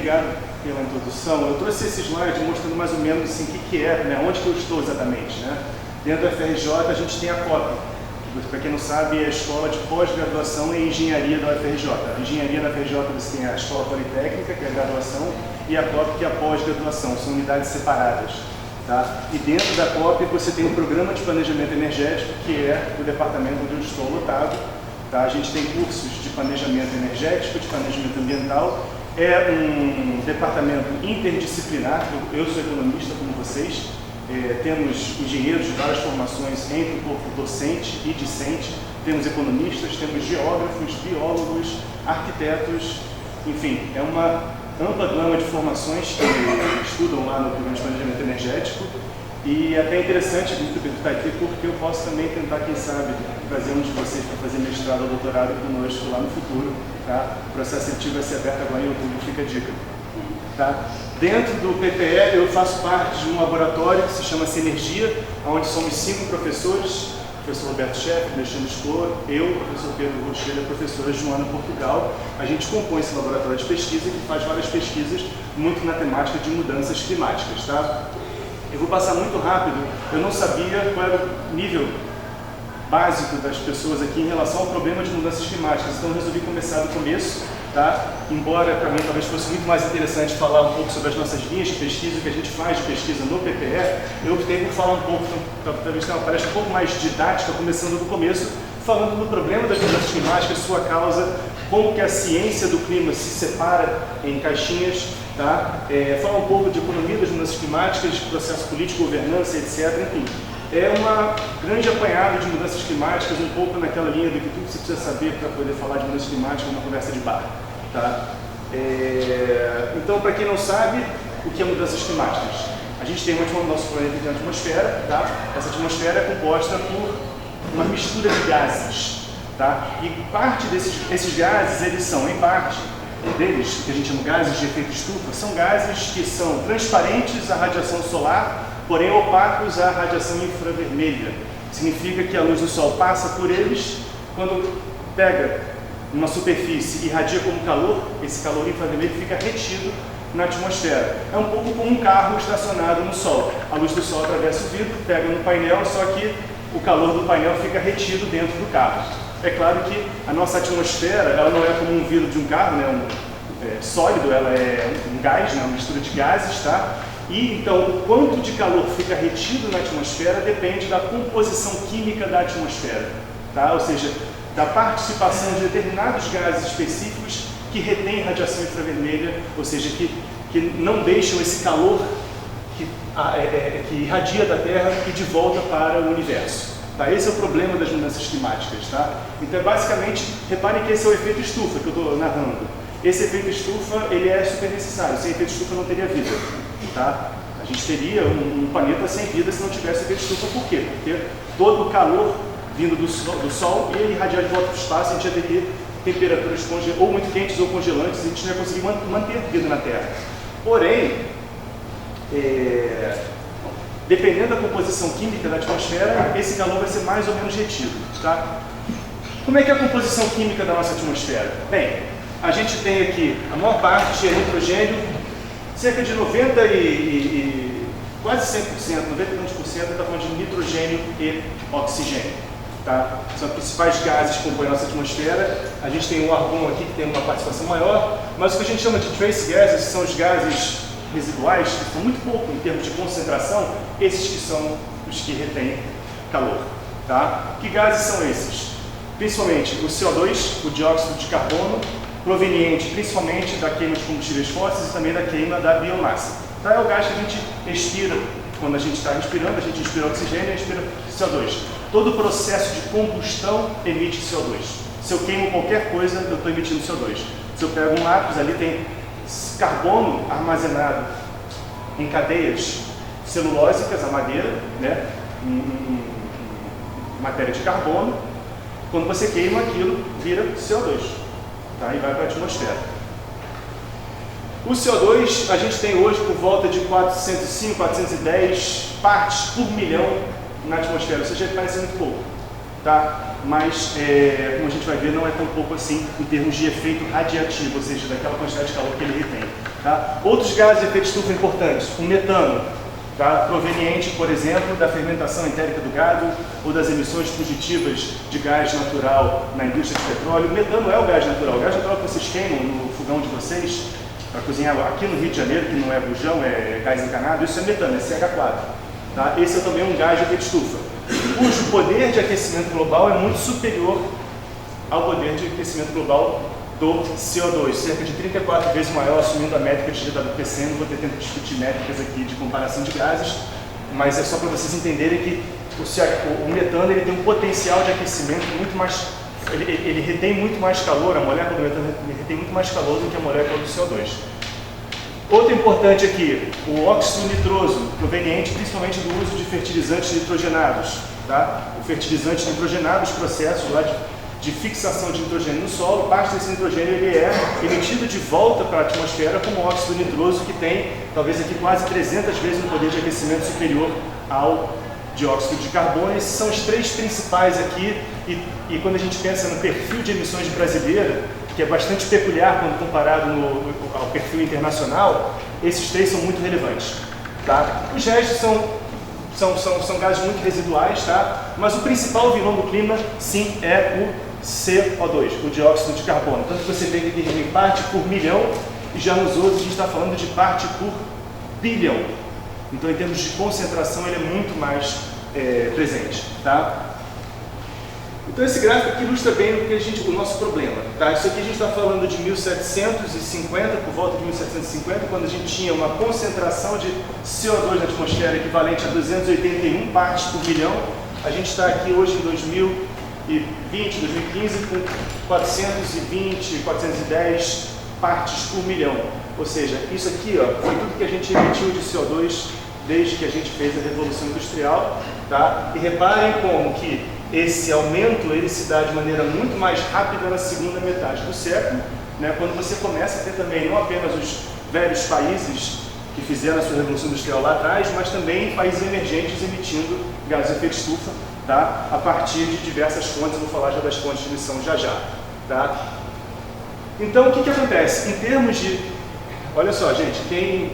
obrigado pela introdução. Eu trouxe esse slide mostrando mais ou menos assim, o que é, né? Onde que eu estou exatamente, né? Dentro da FRJ a gente tem a COP, que, para quem não sabe, é a Escola de Pós-Graduação em Engenharia da UFRJ. A engenharia na FRJ você tem a Escola Politécnica, que é a graduação, e a COP, que é a pós-graduação, são unidades separadas. Tá? E dentro da COP você tem o Programa de Planejamento Energético, que é o departamento onde eu estou lotado. Tá? A gente tem cursos de planejamento energético, de planejamento ambiental. É um departamento interdisciplinar, eu sou economista como vocês. Temos engenheiros de várias formações entre o corpo docente e discente. Temos economistas, temos geógrafos, biólogos, arquitetos, enfim, é uma ampla gama de formações que estudam lá no Programa de Planejamento Energético. E é até interessante estar aqui, porque eu posso também tentar, quem sabe, trazer um de vocês para fazer mestrado ou doutorado conosco lá no futuro. Tá? O processo seletivo vai ser aberto agora em outubro, fica a dica. Tá? Dentro do PPE, eu faço parte de um laboratório que se chama Sinergia, onde somos 5 professores, o professor Roberto Scheff, Alexandre Esclor, eu, o professor Pedro Rocheira e a professora Joana Portugal. A gente compõe esse laboratório de pesquisa que faz várias pesquisas muito na temática de mudanças climáticas. Tá? Eu vou passar muito rápido, eu não sabia qual era o nível básico das pessoas aqui em relação ao problema de mudanças climáticas, então eu resolvi começar do começo, tá? Embora para mim talvez fosse muito mais interessante falar um pouco sobre as nossas linhas de pesquisa, o que a gente faz de pesquisa no PPE, eu optei por falar um pouco, talvez tenha uma palestra um pouco mais didática, começando do começo, falando do problema das mudanças climáticas, sua causa, como que a ciência do clima se separa em caixinhas, tá? Falar um pouco de economia das mudanças climáticas, processo político, governança, etc. Enfim, é uma grande apanhado de mudanças climáticas, um pouco naquela linha do que tudo você precisa saber para poder falar de mudanças climáticas numa conversa de bar. Tá? Então, para quem não sabe, o que é mudanças climáticas? A gente tem no nosso planeta tem a atmosfera, tá? Essa atmosfera é composta por uma mistura de gases. Tá? E parte desses gases, eles são, em parte deles, que a gente chama gases de efeito estufa, são gases que são transparentes à radiação solar, porém opacos à radiação infravermelha. Significa que a luz do sol passa por eles, quando pega uma superfície e irradia como calor, esse calor infravermelho fica retido na atmosfera. É um pouco como um carro estacionado no sol. A luz do sol atravessa o vidro, pega no painel, só que o calor do painel fica retido dentro do carro. É claro que a nossa atmosfera, ela não é como um vidro de um carro, né? Sólido, ela é um gás, né? Uma mistura de gases, tá? E então o quanto de calor fica retido na atmosfera depende da composição química da atmosfera, tá? Ou seja, da participação de determinados gases específicos que retêm radiação infravermelha, ou seja, que não deixam esse calor que irradia da Terra e de volta para o universo. Tá? Esse é o problema das mudanças climáticas. Tá? Então, basicamente, reparem que esse é o efeito estufa que eu estou narrando. Esse efeito estufa, ele é super necessário. Sem efeito estufa não teria vida. Tá? A gente teria um planeta sem vida se não tivesse efeito estufa. Por quê? Porque todo o calor vindo do Sol ia irradiar de volta para o espaço, a gente ia ter temperaturas ou muito quentes ou congelantes, e a gente não ia conseguir manter vida na Terra. Porém, dependendo da composição química da atmosfera, esse calor vai ser mais ou menos retido. Tá? Como é que é a composição química da nossa atmosfera? Bem, a gente tem aqui, a maior parte é nitrogênio, cerca de 90 quase 100%, 90% está falando de nitrogênio e oxigênio. Tá? São os principais gases que compõem a nossa atmosfera. A gente tem o argão aqui que tem uma participação maior, mas o que a gente chama de trace gases são os gases residuais, que são muito pouco em termos de concentração, esses que são os que retêm calor. Tá? Que gases são esses? Principalmente o CO2, o dióxido de carbono, proveniente principalmente da queima de combustíveis fósseis e também da queima da biomassa. Tá? É o gás que a gente respira quando a gente está respirando, a gente inspira oxigênio e inspira CO2. Todo o processo de combustão emite CO2. Se eu queimo qualquer coisa, eu estou emitindo CO2. Se eu pego um lápis, ali tem carbono armazenado em cadeias celulósicas, a madeira, né, em matéria de carbono. Quando você queima aquilo, vira CO2, tá, e vai para a atmosfera. O CO2, a gente tem hoje por volta de 405, 410 partes por milhão na atmosfera, ou seja, parece muito pouco. tá? Mas, como a gente vai ver, não é tão pouco assim em termos de efeito radiativo, ou seja, daquela quantidade de calor que ele retém. Tá? Outros gases de efeito de estufa importantes, o metano, tá? Proveniente, por exemplo, da fermentação entérica do gado ou das emissões fugitivas de gás natural na indústria de petróleo. O metano é o gás natural. O gás natural que vocês queimam no fogão de vocês para cozinhar aqui no Rio de Janeiro, que não é bujão, é gás encanado, isso é metano, é CH4. Tá? Esse é também um gás de efeito de estufa, cujo poder de aquecimento global é muito superior ao poder de aquecimento global do CO2, cerca de 34 vezes maior, assumindo a métrica de GWPC. Não vou ter tempo de discutir métricas aqui de comparação de gases, mas é só para vocês entenderem que o metano ele tem um potencial de aquecimento muito mais, ele retém muito mais calor, a molécula do metano retém muito mais calor do que a molécula do CO2. Outro importante aqui, o óxido nitroso, proveniente principalmente do uso de fertilizantes nitrogenados. Tá? O fertilizante nitrogenado, os processos lá de fixação de nitrogênio no solo, parte desse nitrogênio ele é emitido de volta para a atmosfera como óxido nitroso, que tem talvez aqui quase 300 vezes um poder de aquecimento superior ao dióxido de carbono. Esses são os três principais aqui, e quando a gente pensa no perfil de emissões brasileira, que é bastante peculiar quando comparado ao perfil internacional, esses três são muito relevantes. Tá? Os restos são gases muito residuais, tá? Mas o principal vilão do clima, sim, é o CO2, o dióxido de carbono. Tanto que você vê que ele tem parte por milhão, e já nos outros a gente está falando de parte por bilhão. Então, em termos de concentração, ele é muito mais presente. Tá? Então, esse gráfico aqui ilustra bem o nosso problema. Tá? Isso aqui a gente está falando de 1750, por volta de 1750, quando a gente tinha uma concentração de CO2 na atmosfera equivalente a 281 partes por milhão. A gente está aqui hoje em 2020, 2015, com 420, 410 partes por milhão. Ou seja, isso aqui foi tudo que a gente emitiu de CO2 desde que a gente fez a Revolução Industrial. Tá? E reparem como que esse aumento ele se dá de maneira muito mais rápida na segunda metade do século, né, quando você começa a ter também não apenas os velhos países que fizeram a sua Revolução Industrial lá atrás, mas também países emergentes emitindo gases de efeito de estufa, tá, a partir de diversas fontes. Eu vou falar já das fontes de emissão já. Tá? Então, o que acontece? Em termos de... Olha só, gente, quem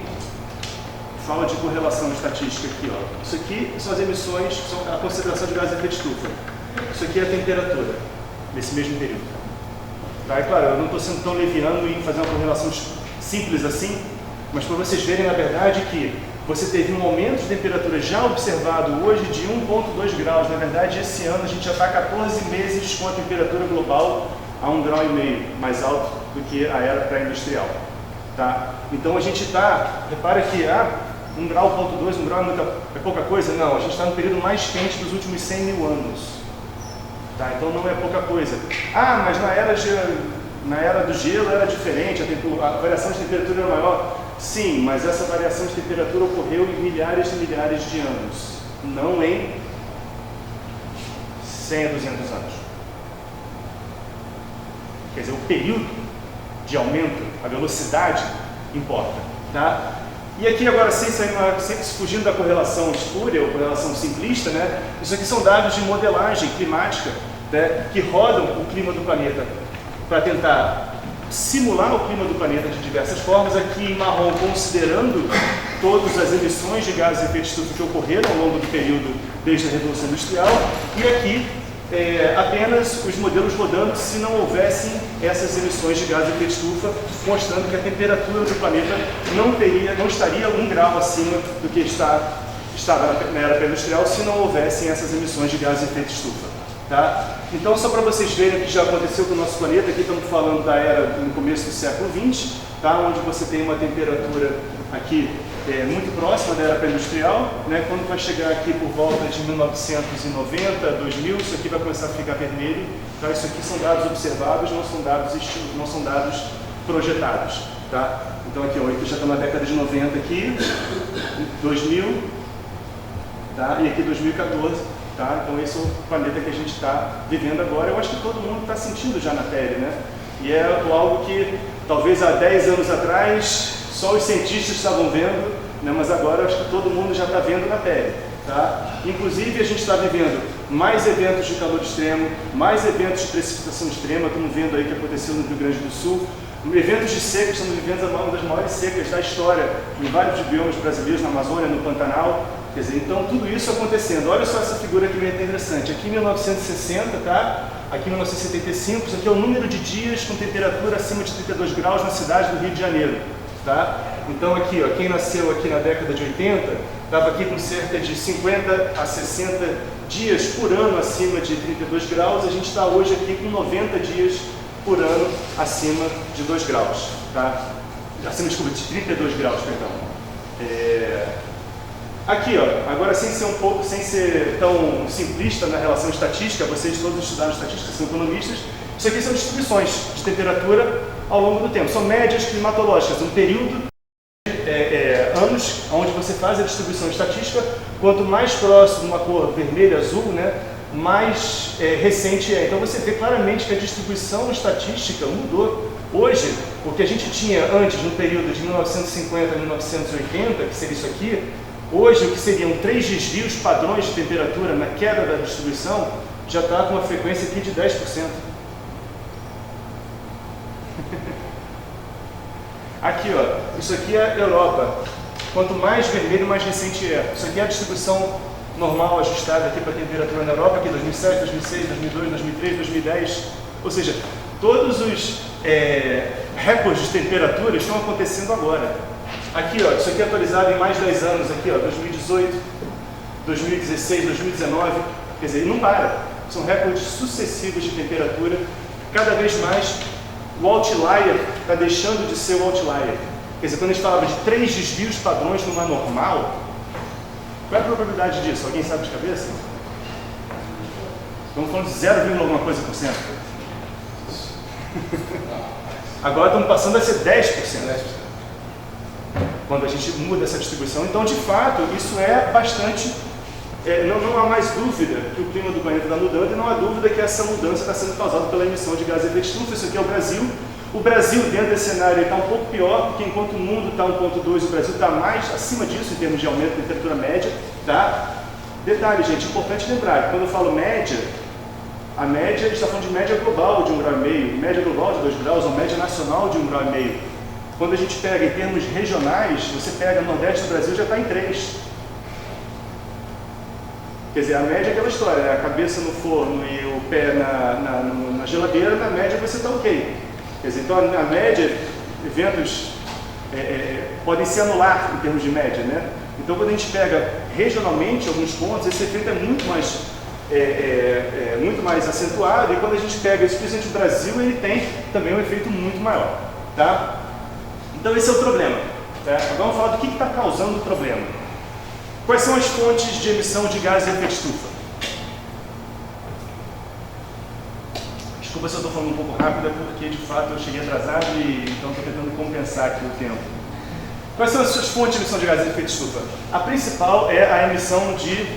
fala de correlação estatística aqui, ó. Isso aqui são as emissões, são a concentração de gases de efeito de estufa. Isso aqui é a temperatura nesse mesmo período. Tá? E claro, eu não estou sendo tão leviano em fazer uma correlação simples assim, mas para vocês verem, na verdade, que você teve um aumento de temperatura já observado hoje de 1,2 graus. Na verdade, esse ano a gente já está 14 meses com a temperatura global a 1,5 graus mais alto do que a era pré-industrial. Tá? Então a gente está, repara que 1,2 grau, 1 grau é pouca coisa? Não, a gente está no período mais quente dos últimos 100 mil anos. Tá? Então não é pouca coisa. Mas na era do gelo era diferente, a variação de temperatura era maior. Sim, mas essa variação de temperatura ocorreu em milhares e milhares de anos, não em 100 a 200 anos. Quer dizer, o período de aumento, a velocidade importa. Tá? E aqui agora, sem fugindo da correlação espúria ou correlação simplista, né, isso aqui são dados de modelagem climática, né, que rodam o clima do planeta para tentar simular o clima do planeta de diversas formas. Aqui em marrom, considerando todas as emissões de gases de efeito de estufa que ocorreram ao longo do período desde a Revolução Industrial, e aqui apenas os modelos rodando se não houvessem essas emissões de gases de efeito de estufa, mostrando que a temperatura do planeta não estaria 1 grau acima do que estava na era pré-industrial se não houvessem essas emissões de gases de efeito de estufa. Tá? Então, só para vocês verem o que já aconteceu com o nosso planeta, aqui estamos falando da era no começo do século XX, tá? Onde você tem uma temperatura aqui muito próxima da era pré-industrial, né? Quando vai chegar aqui por volta de 1990, 2000, isso aqui vai começar a ficar vermelho. Tá? Isso aqui são dados observados, não são dados projetados. Tá? Então aqui, ó, já está na década de 90 aqui, 2000, tá? E aqui 2014. Tá? Então esse é o planeta que a gente está vivendo agora. Eu acho que todo mundo está sentindo já na pele, né? E é algo que talvez há 10 anos atrás só os cientistas estavam vendo, né? Mas agora eu acho que todo mundo já está vendo na pele. Tá? Inclusive a gente está vivendo mais eventos de calor extremo, mais eventos de precipitação extrema, estamos vendo aí que aconteceu no Rio Grande do Sul, eventos de seca, estamos vivendo uma das maiores secas da história em vários biomas brasileiros, na Amazônia, no Pantanal, quer dizer, então tudo isso acontecendo. Olha só essa figura aqui bem interessante, aqui em 1960, tá? Aqui em 1975, isso aqui é o número de dias com temperatura acima de 32 graus na cidade do Rio de Janeiro, tá? Então aqui, ó, quem nasceu aqui na década de 80, estava aqui com cerca de 50 a 60 dias por ano acima de 32 graus, a gente está hoje aqui com 90 dias por ano acima de 2 graus, tá? Acima, desculpa, de 32 graus, perdão. Aqui, ó, agora sem ser tão simplista na relação estatística, vocês todos estudaram estatística, são economistas, isso aqui são distribuições de temperatura ao longo do tempo, são médias climatológicas, um período anos, onde você faz a distribuição estatística, quanto mais próximo uma cor vermelha, azul, né, mais recente é. Então você vê claramente que a distribuição estatística mudou. Hoje, o que a gente tinha antes, no período de 1950 a 1980, que seria isso aqui, hoje o que seriam 3 desvios padrões de temperatura na queda da distribuição, já está com uma frequência aqui de 10%. Aqui, ó, isso aqui é a Europa. Quanto mais vermelho, mais recente é. Isso aqui é a distribuição normal ajustada aqui para a temperatura na Europa, aqui 2007, 2006, 2002, 2003, 2010. Ou seja, todos os recordes de temperatura estão acontecendo agora. Aqui, ó, isso aqui é atualizado em mais de 10 anos, aqui, ó, 2018, 2016, 2019. Quer dizer, não para. São recordes sucessivos de temperatura. Cada vez mais o outlier está deixando de ser o outlier. Quer dizer, quando a gente falava de 3 desvios padrões numa normal, qual é a probabilidade disso? Alguém sabe de cabeça? Estamos falando de 0, alguma coisa por cento. Agora estamos passando a ser 10%. Quando a gente muda essa distribuição. Então, de fato, isso é bastante... não há mais dúvida que o clima do planeta está mudando e não há dúvida que essa mudança está sendo causada pela emissão de gases de efeito estufa. Isso aqui é o Brasil. O Brasil, dentro desse cenário, está um pouco pior, porque enquanto o mundo está 1,2, o Brasil está mais acima disso em termos de aumento da temperatura média. Tá? Detalhe, gente, importante lembrar, quando eu falo média, a média, a gente está falando de média global de 1,5 graus, média global de 2 graus, ou média nacional de 1,5 graus. Quando a gente pega em termos regionais, você pega o Nordeste do Brasil já está em 3. Quer dizer, a média é aquela história, né? A cabeça no forno e o pé na geladeira, na média você está ok. Quer dizer, então a média, eventos podem se anular em termos de média, né? Então quando a gente pega regionalmente alguns pontos, esse efeito é muito mais acentuado, e quando a gente pega especialmente o Brasil, ele tem também um efeito muito maior, tá? Então esse é o problema, tá? Agora vamos falar do que está causando o problema. Quais são as fontes de emissão de gases de efeito estufa? Desculpa se eu estou falando um pouco rápido, é porque de fato eu cheguei atrasado e então estou tentando compensar aqui o tempo. Quais são as suas fontes de emissão de gases de efeito estufa? A principal é a emissão de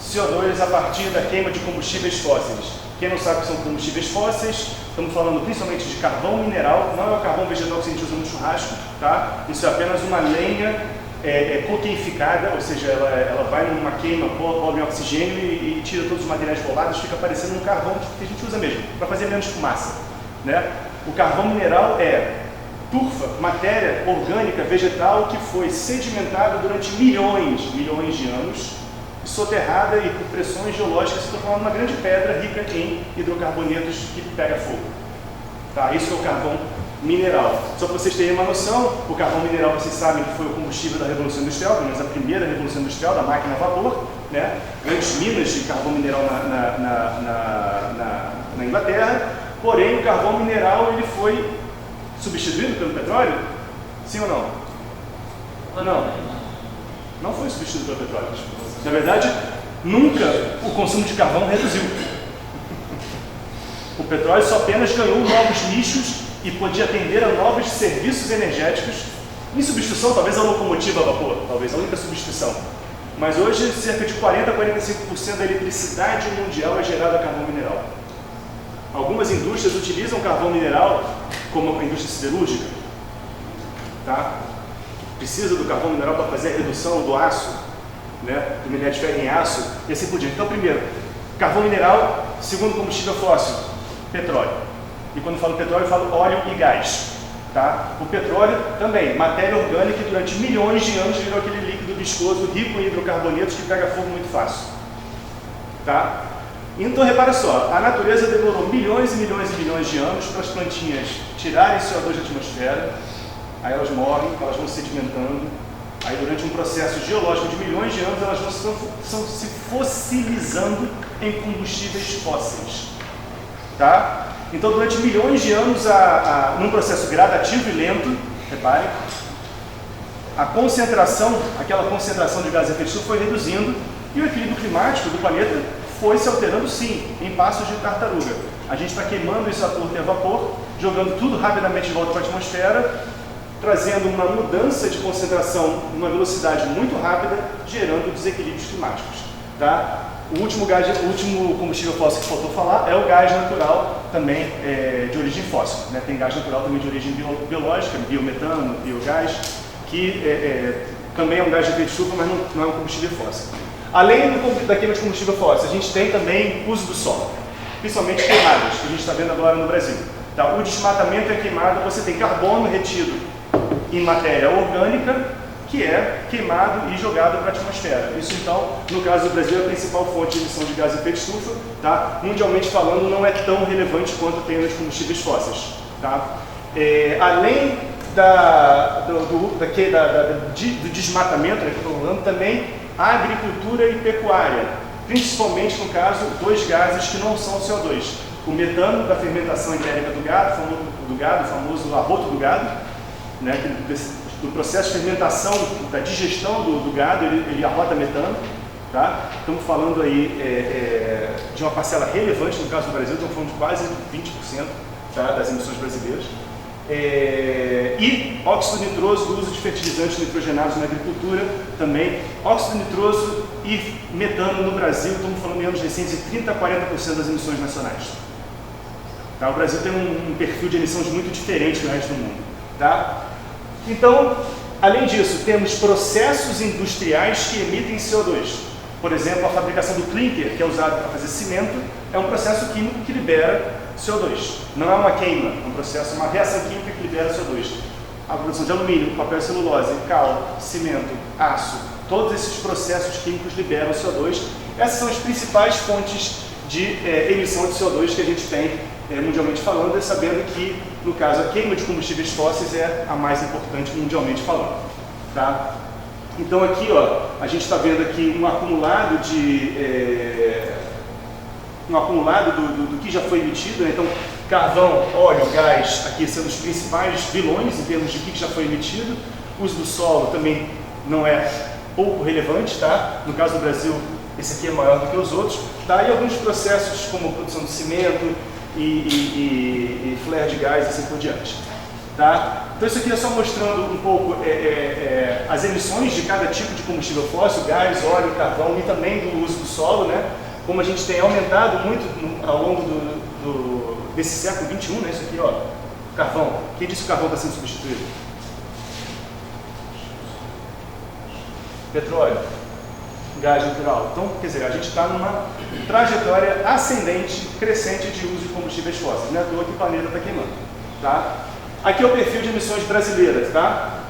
CO2 a partir da queima de combustíveis fósseis. Quem não sabe o que são combustíveis fósseis, estamos falando principalmente de carvão mineral, não é o carvão vegetal que a gente usa no churrasco, tá? Isso é apenas uma lenha coqueificada, ou seja, ela vai numa queima, cobre em oxigênio e tira todos os materiais bolados, fica parecendo um carvão que a gente usa mesmo, para fazer menos fumaça, né? O carvão mineral é turfa, matéria orgânica, vegetal, que foi sedimentada durante milhões de anos, soterrada e por pressões geológicas se transforma numa grande pedra rica em hidrocarbonetos que pega fogo. Tá? Isso é o carvão mineral. Só para vocês terem uma noção, o carvão mineral, vocês sabem que foi o combustível da Revolução Industrial, pelo menos a primeira Revolução Industrial, da máquina a vapor, né? Grandes minas de carvão mineral na Inglaterra, porém o carvão mineral ele foi substituído pelo petróleo? Sim ou não? Não. Não foi substituído pelo petróleo. Na verdade, nunca o consumo de carvão reduziu. O petróleo só apenas ganhou novos nichos e podia atender a novos serviços energéticos, em substituição talvez a locomotiva a vapor, talvez a única substituição. Mas hoje cerca de 40 a 45% da eletricidade mundial é gerada a carvão mineral. Algumas indústrias utilizam carvão mineral, como a indústria siderúrgica, tá? Precisa do carvão mineral para fazer a redução do aço, né, do minério de ferro em aço, e assim por diante. Então, primeiro, Carvão mineral, segundo combustível fóssil, petróleo. E quando eu falo petróleo, eu falo óleo e gás. Tá? O petróleo também, matéria orgânica que durante milhões de anos virou aquele líquido viscoso rico em hidrocarbonetos que pega fogo muito fácil. Tá? Então repara só, a natureza demorou milhões e milhões e milhões de anos para as plantinhas tirarem CO2 da atmosfera, aí elas morrem, elas vão se sedimentando, aí durante um processo geológico de milhões de anos elas vão se fossilizando em combustíveis fósseis. Tá? Então, durante milhões de anos, num processo gradativo e lento, reparem, a concentração, aquela concentração de gases de efeito estufa foi reduzindo e o equilíbrio climático do planeta foi se alterando sim, em passos de tartaruga. A gente está queimando isso a torto e a vapor, jogando tudo rapidamente de volta para a atmosfera, trazendo uma mudança de concentração numa velocidade muito rápida, gerando desequilíbrios climáticos. Tá? O último combustível fóssil que faltou falar é o gás natural, também de origem fóssil. Né? Tem gás natural também de origem biológica, biometano, biogás, que também é um gás de efeito estufa, mas não é um combustível fóssil. Além da queima de combustível fóssil, a gente tem também uso do solo, principalmente queimadas, que a gente está vendo agora no Brasil. Tá? O desmatamento e a queimada, você tem carbono retido em matéria orgânica, que é queimado e jogado para a atmosfera. Isso, então, no caso do Brasil, é a principal fonte de emissão de gás de efeito estufa. Tá? Mundialmente falando, não é tão relevante quanto tem nos combustíveis fósseis. Tá? Além do desmatamento, que eu estou falando, também a agricultura e pecuária. Principalmente, no caso, dois gases que não são CO2. O metano, da fermentação entérica do gado, o famoso arroto do gado, né, do processo de fermentação, da digestão do gado, ele arrota metano. Tá? Estamos falando aí de uma parcela relevante, no caso do Brasil, estamos falando de quase 20%, tá, das emissões brasileiras. E óxido nitroso do uso de fertilizantes nitrogenados na agricultura também. Óxido nitroso e metano no Brasil, estamos falando em anos recentes, de 30% a 40% das emissões nacionais. Tá? O Brasil tem um perfil de emissões muito diferente do resto do mundo. Tá? Então, além disso, temos processos industriais que emitem CO2. Por exemplo, a fabricação do clinker, que é usado para fazer cimento, é um processo químico que libera CO2. Não é uma queima, é um processo, uma reação química que libera CO2. A produção de alumínio, papel e celulose, cal, cimento, aço, todos esses processos químicos liberam CO2. Essas são as principais fontes de emissão de CO2 que a gente tem mundialmente falando, e sabendo que, no caso, a queima de combustíveis fósseis é a mais importante mundialmente falando. Tá? Então aqui, ó, a gente está vendo aqui um acumulado do que já foi emitido, né? Então, carvão, óleo, gás, aqui sendo os principais vilões em termos de que já foi emitido. O uso do solo também não é pouco relevante, tá? No caso do Brasil, esse aqui é maior do que os outros. Tá? E alguns processos como a produção de cimento e flare de gás e assim por diante. Tá? Então isso aqui é só mostrando um pouco as emissões de cada tipo de combustível fóssil, gás, óleo, carvão e também do uso do solo, né? Como a gente tem aumentado muito ao longo desse século XXI, né? Isso aqui, ó, carvão. Quem disse que o carvão está sendo substituído? Petróleo, gás natural. Então, quer dizer, a gente está numa trajetória ascendente, crescente de uso de combustíveis fósseis. Não é à toa que o planeta está queimando. Tá? Aqui é o perfil de emissões brasileiras. Tá?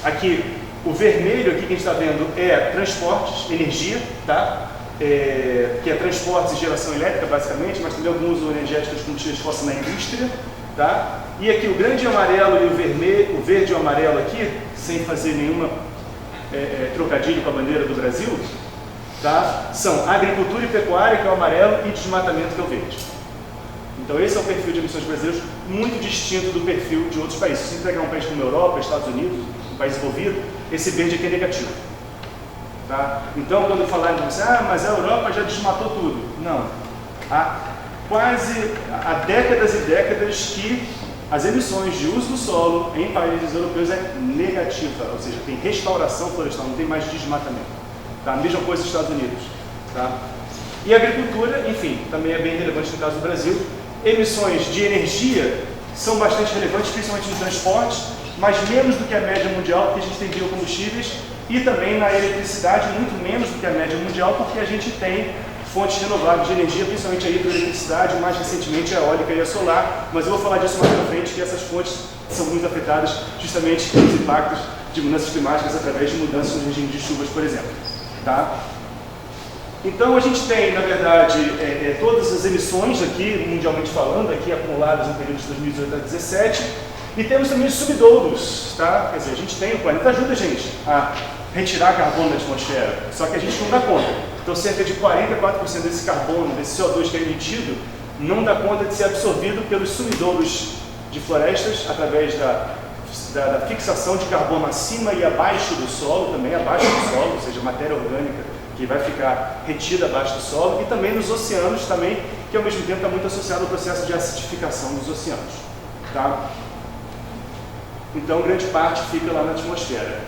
Aqui, o vermelho aqui que a gente está vendo é transportes, energia, tá? Que é transportes e geração elétrica, basicamente, mas também algum uso energético de combustíveis fósseis na indústria. Tá? E aqui o grande amarelo e o verde e o amarelo aqui, sem fazer nenhuma trocadilho com a bandeira do Brasil, tá? São agricultura e pecuária, que é o amarelo, e desmatamento, que é o verde. Então esse é o perfil de emissões brasileiras, muito distinto do perfil de outros países. Se você pegar um país como a Europa, Estados Unidos, um país envolvido, esse verde aqui é negativo. Tá? Então quando falarem de você, mas a Europa já desmatou tudo. Não. Há décadas e décadas que as emissões de uso do solo em países europeus é negativa, ou seja, tem restauração florestal, não tem mais desmatamento. Tá? A mesma coisa nos Estados Unidos. Tá? E a agricultura, enfim, também é bem relevante no caso do Brasil. Emissões de energia são bastante relevantes, principalmente no transporte, mas menos do que a média mundial, porque a gente tem biocombustíveis, e também na eletricidade, muito menos do que a média mundial, porque a gente tem fontes renováveis de energia, principalmente a hidroeletricidade, mais recentemente a eólica e a solar, mas eu vou falar disso mais pra frente, que essas fontes são muito afetadas justamente pelos impactos de mudanças climáticas através de mudanças no regime de chuvas, por exemplo. Tá? Então a gente tem, na verdade, todas as emissões aqui, mundialmente falando, aqui acumuladas no período de 2018 a 2017, e temos também os subdouros, tá? Quer dizer, a gente tem, o planeta ajuda a gente a retirar carbono da atmosfera, só que a gente não dá conta. Então cerca de 44% desse carbono, desse CO2 que é emitido, não dá conta de ser absorvido pelos sumidouros de florestas, através da fixação de carbono acima e abaixo do solo, também abaixo do solo, ou seja, matéria orgânica que vai ficar retida abaixo do solo, e também nos oceanos, também, que ao mesmo tempo está muito associado ao processo de acidificação dos oceanos. Tá? Então, grande parte fica lá na atmosfera.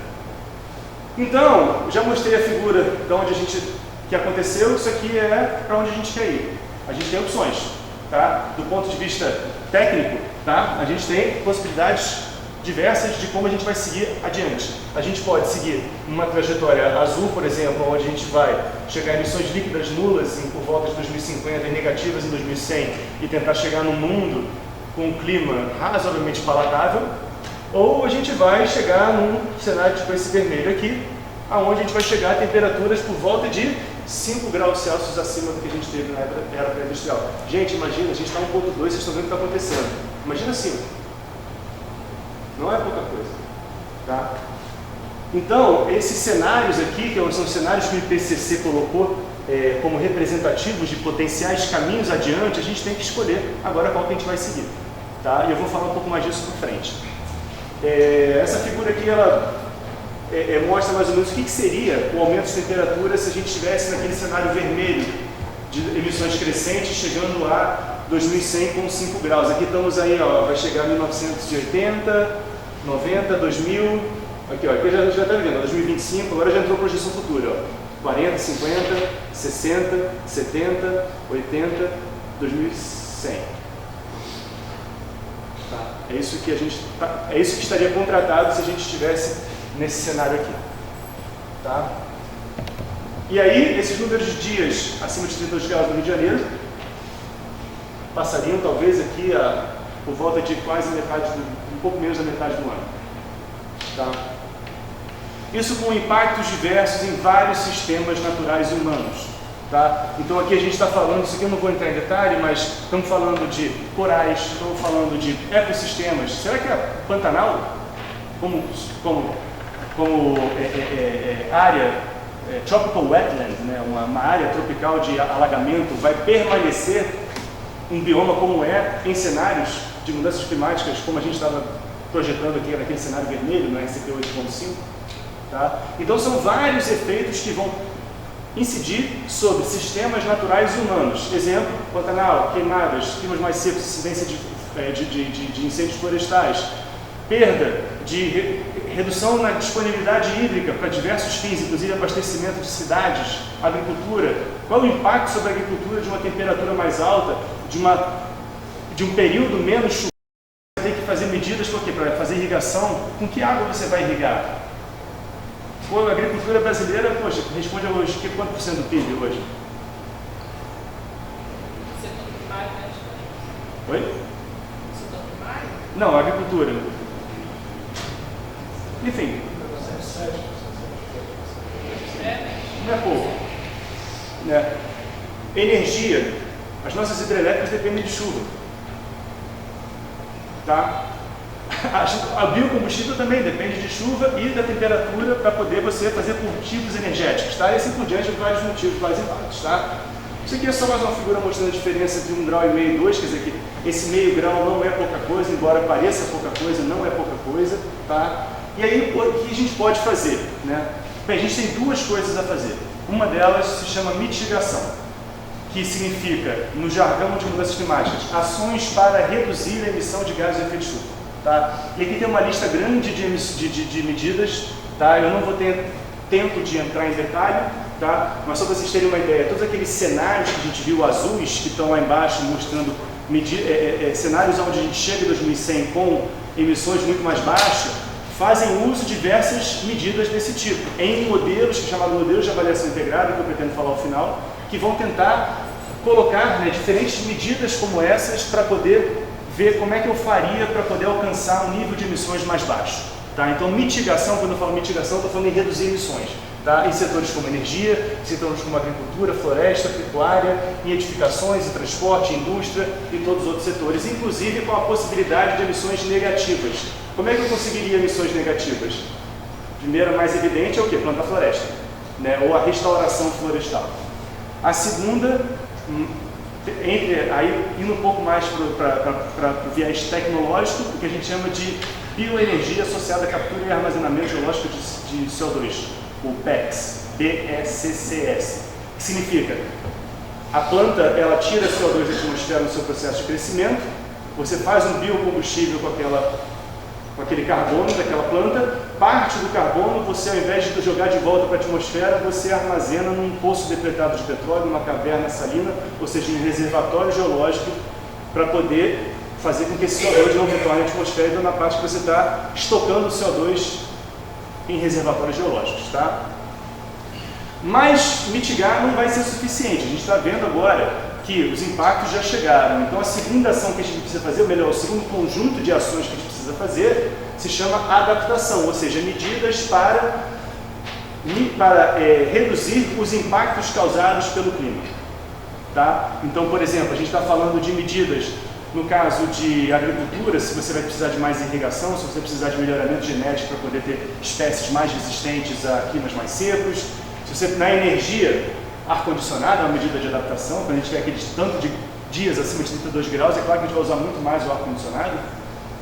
Então, já mostrei a figura de onde que aconteceu, isso aqui é para onde a gente quer ir. A gente tem opções. Tá? Do ponto de vista técnico, tá? A gente tem possibilidades diversas de como a gente vai seguir adiante. A gente pode seguir uma trajetória azul, por exemplo, onde a gente vai chegar a emissões líquidas nulas por volta de 2050 e negativas em 2100 e tentar chegar num mundo com um clima razoavelmente palatável, ou a gente vai chegar num cenário tipo esse vermelho aqui, aonde a gente vai chegar a temperaturas por volta de 5 graus Celsius acima do que a gente teve na era pré-industrial. Gente, imagina, a gente está 1.2, vocês estão vendo o que está acontecendo. Imagina 5. Não é pouca coisa. Tá? Então, esses cenários aqui, que são cenários que o IPCC colocou como representativos de potenciais caminhos adiante, a gente tem que escolher agora qual que a gente vai seguir. Tá? E eu vou falar um pouco mais disso por frente. Essa figura aqui, ela mostra mais ou menos o que seria o aumento de temperatura se a gente estivesse naquele cenário vermelho de emissões crescentes, chegando a 2100 com 5 graus. Aqui estamos aí, ó, vai chegar a 1980, 90, 2000, aqui, ó, aqui já está vendo, 2025, agora já entrou projeção futura, ó, 40, 50, 60, 70, 80, 2100. Tá? É isso que estaria contratado se a gente estivesse nesse cenário aqui. Tá? E aí, esses números de dias acima de 32 graus no Rio de Janeiro passariam talvez aqui por volta de quase metade, um pouco menos da metade do ano. Tá? Isso com impactos diversos em vários sistemas naturais e humanos. Tá? Então aqui a gente está falando, isso aqui eu não vou entrar em detalhe, mas estamos falando de corais, estamos falando de ecossistemas. Será que a Pantanal, como área tropical wetland, né, uma área tropical de alagamento, vai permanecer um bioma como em cenários de mudanças climáticas, como a gente estava projetando aqui naquele cenário vermelho, no RCP 8.5? Tá? Então são vários efeitos que vão incidir sobre sistemas naturais e humanos. Exemplo, Pantanal, queimadas, climas mais secos, incidência de incêndios florestais, perda de redução na disponibilidade hídrica para diversos fins, inclusive abastecimento de cidades, agricultura. Qual o impacto sobre a agricultura de uma temperatura mais alta, de um período menos chuvoso? Você tem que fazer medidas para fazer irrigação. Com que água você vai irrigar? Pô, a agricultura brasileira, poxa, responde hoje, quanto por cento do PIB hoje? Setor primário, né? Oi? Setor primário? Não, agricultura. Enfim. Não é pouco. Né? Energia. As nossas hidrelétricas dependem de chuva. Tá? A biocombustível também depende de chuva e da temperatura para poder você fazer cultivos energéticos, tá? E assim por diante, por vários motivos, vários impactos, tá? Isso aqui é só mais uma figura mostrando a diferença entre 1,5 grau e 2, quer dizer que esse meio grau não é pouca coisa, embora pareça pouca coisa, não é pouca coisa, tá? E aí, o que a gente pode fazer, né? Bem, a gente tem duas coisas a fazer. Uma delas se chama mitigação, que significa, no jargão de mudanças climáticas, ações para reduzir a emissão de gases de efeito estufa. Tá? E aqui tem uma lista grande de medidas, tá? Eu não vou ter tempo de entrar em detalhe, tá? Mas só para vocês terem uma ideia, todos aqueles cenários que a gente viu azuis, que estão lá embaixo mostrando cenários onde a gente chega em 2100 com emissões muito mais baixas, fazem uso de diversas medidas desse tipo, em modelos, que é chamado modelos de avaliação integrada, que eu pretendo falar ao final, que vão tentar colocar, né, diferentes medidas como essas para poder ver como é que eu faria para poder alcançar um nível de emissões mais baixo. Tá? Então, mitigação, quando eu falo mitigação, estou falando em reduzir emissões. Tá? Em setores como energia, em setores como agricultura, floresta, pecuária, em edificações, em transporte, indústria e todos os outros setores, inclusive com a possibilidade de emissões negativas. Como é que eu conseguiria emissões negativas? Primeira, mais evidente, é o quê? Plantar floresta, né? Ou a restauração florestal. A segunda, aí indo um pouco mais para o viés tecnológico, o que a gente chama de bioenergia associada à captura e armazenamento geológico de CO2, o BECCS, B-E-C-C-S, que significa a planta ela tira CO2 da atmosfera no seu processo de crescimento, você faz um biocombustível com aquele carbono daquela planta, parte do carbono você, ao invés de jogar de volta para a atmosfera, você armazena num poço depletado de petróleo, numa caverna salina, ou seja, em um reservatório geológico, para poder fazer com que esse CO2 não retorne à atmosfera, então na prática você está estocando o CO2 em reservatórios geológicos, tá? Mas mitigar não vai ser suficiente, a gente está vendo agora que os impactos já chegaram, então a segunda ação que a gente precisa fazer, ou melhor, o segundo conjunto de ações que a gente precisa fazer, se chama adaptação, ou seja, medidas para reduzir os impactos causados pelo clima. Tá? Então, por exemplo, a gente está falando de medidas, no caso de agricultura, se você vai precisar de mais irrigação, se você precisar de melhoramento genético para poder ter espécies mais resistentes a climas mais secos, se você, na energia, ar-condicionado é uma medida de adaptação, quando a gente tiver aquele tanto de dias acima de 32 graus, é claro que a gente vai usar muito mais o ar-condicionado.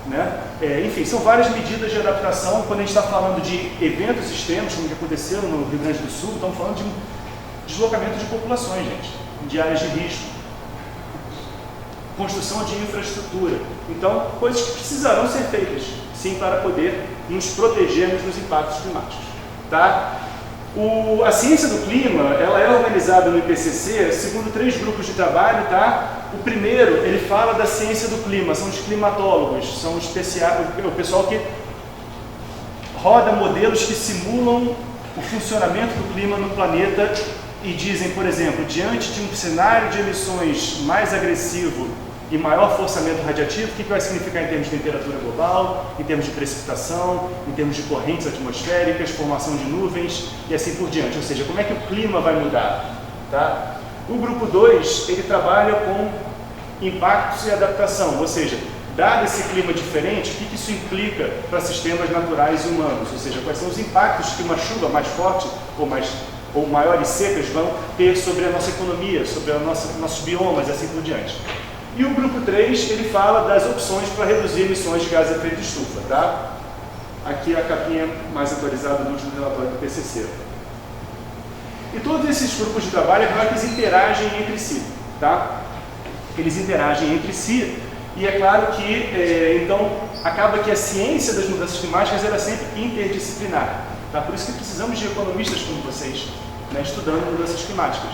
Né? Enfim, são várias medidas de adaptação. Quando a gente está falando de eventos extremos, como que aconteceram no Rio Grande do Sul, estamos falando de deslocamento de populações, gente, de áreas de risco, construção de infraestrutura. Então, coisas que precisarão ser feitas, sim, para poder nos protegermos dos impactos climáticos. Tá? A ciência do clima, ela é organizada no IPCC segundo 3 grupos de trabalho, tá? O primeiro, ele fala da ciência do clima, são os climatólogos, são o pessoal que roda modelos que simulam o funcionamento do clima no planeta e dizem, por exemplo, diante de um cenário de emissões mais agressivo e maior forçamento radiativo, o que vai significar em termos de temperatura global, em termos de precipitação, em termos de correntes atmosféricas, formação de nuvens e assim por diante. Ou seja, como é que o clima vai mudar? Tá? O grupo 2, ele trabalha com impactos e adaptação, ou seja, dado esse clima diferente, o que isso implica para sistemas naturais e humanos? Ou seja, quais são os impactos que uma chuva mais forte ou maiores secas vão ter sobre a nossa economia, sobre nossos biomas e assim por diante. E o grupo 3, ele fala das opções para reduzir emissões de gases de efeito de estufa, tá? Aqui a capinha mais atualizada do último relatório do PCC. E todos esses grupos de trabalho, é claro que eles interagem entre si, tá? Eles interagem entre si e é claro que, então, acaba que a ciência das mudanças climáticas era sempre interdisciplinar, tá? Por isso que precisamos de economistas como vocês, né, estudando mudanças climáticas.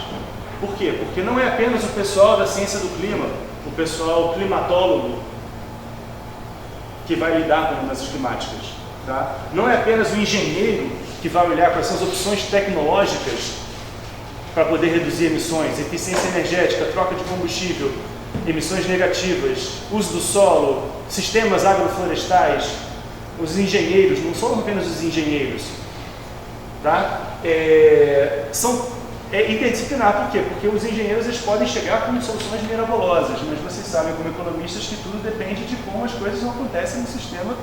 Por quê? Porque não é apenas o pessoal da ciência do clima, o pessoal climatólogo que vai lidar com mudanças climáticas. Tá? Não é apenas o engenheiro que vai olhar quais são as opções tecnológicas para poder reduzir emissões, eficiência energética, troca de combustível, emissões negativas, uso do solo, sistemas agroflorestais. Os engenheiros, não são apenas os engenheiros, tá? São interdisciplinar. Por quê? Porque os engenheiros eles podem chegar com soluções mirabolosas, mas vocês sabem como economistas que tudo depende de como as coisas acontecem no sistema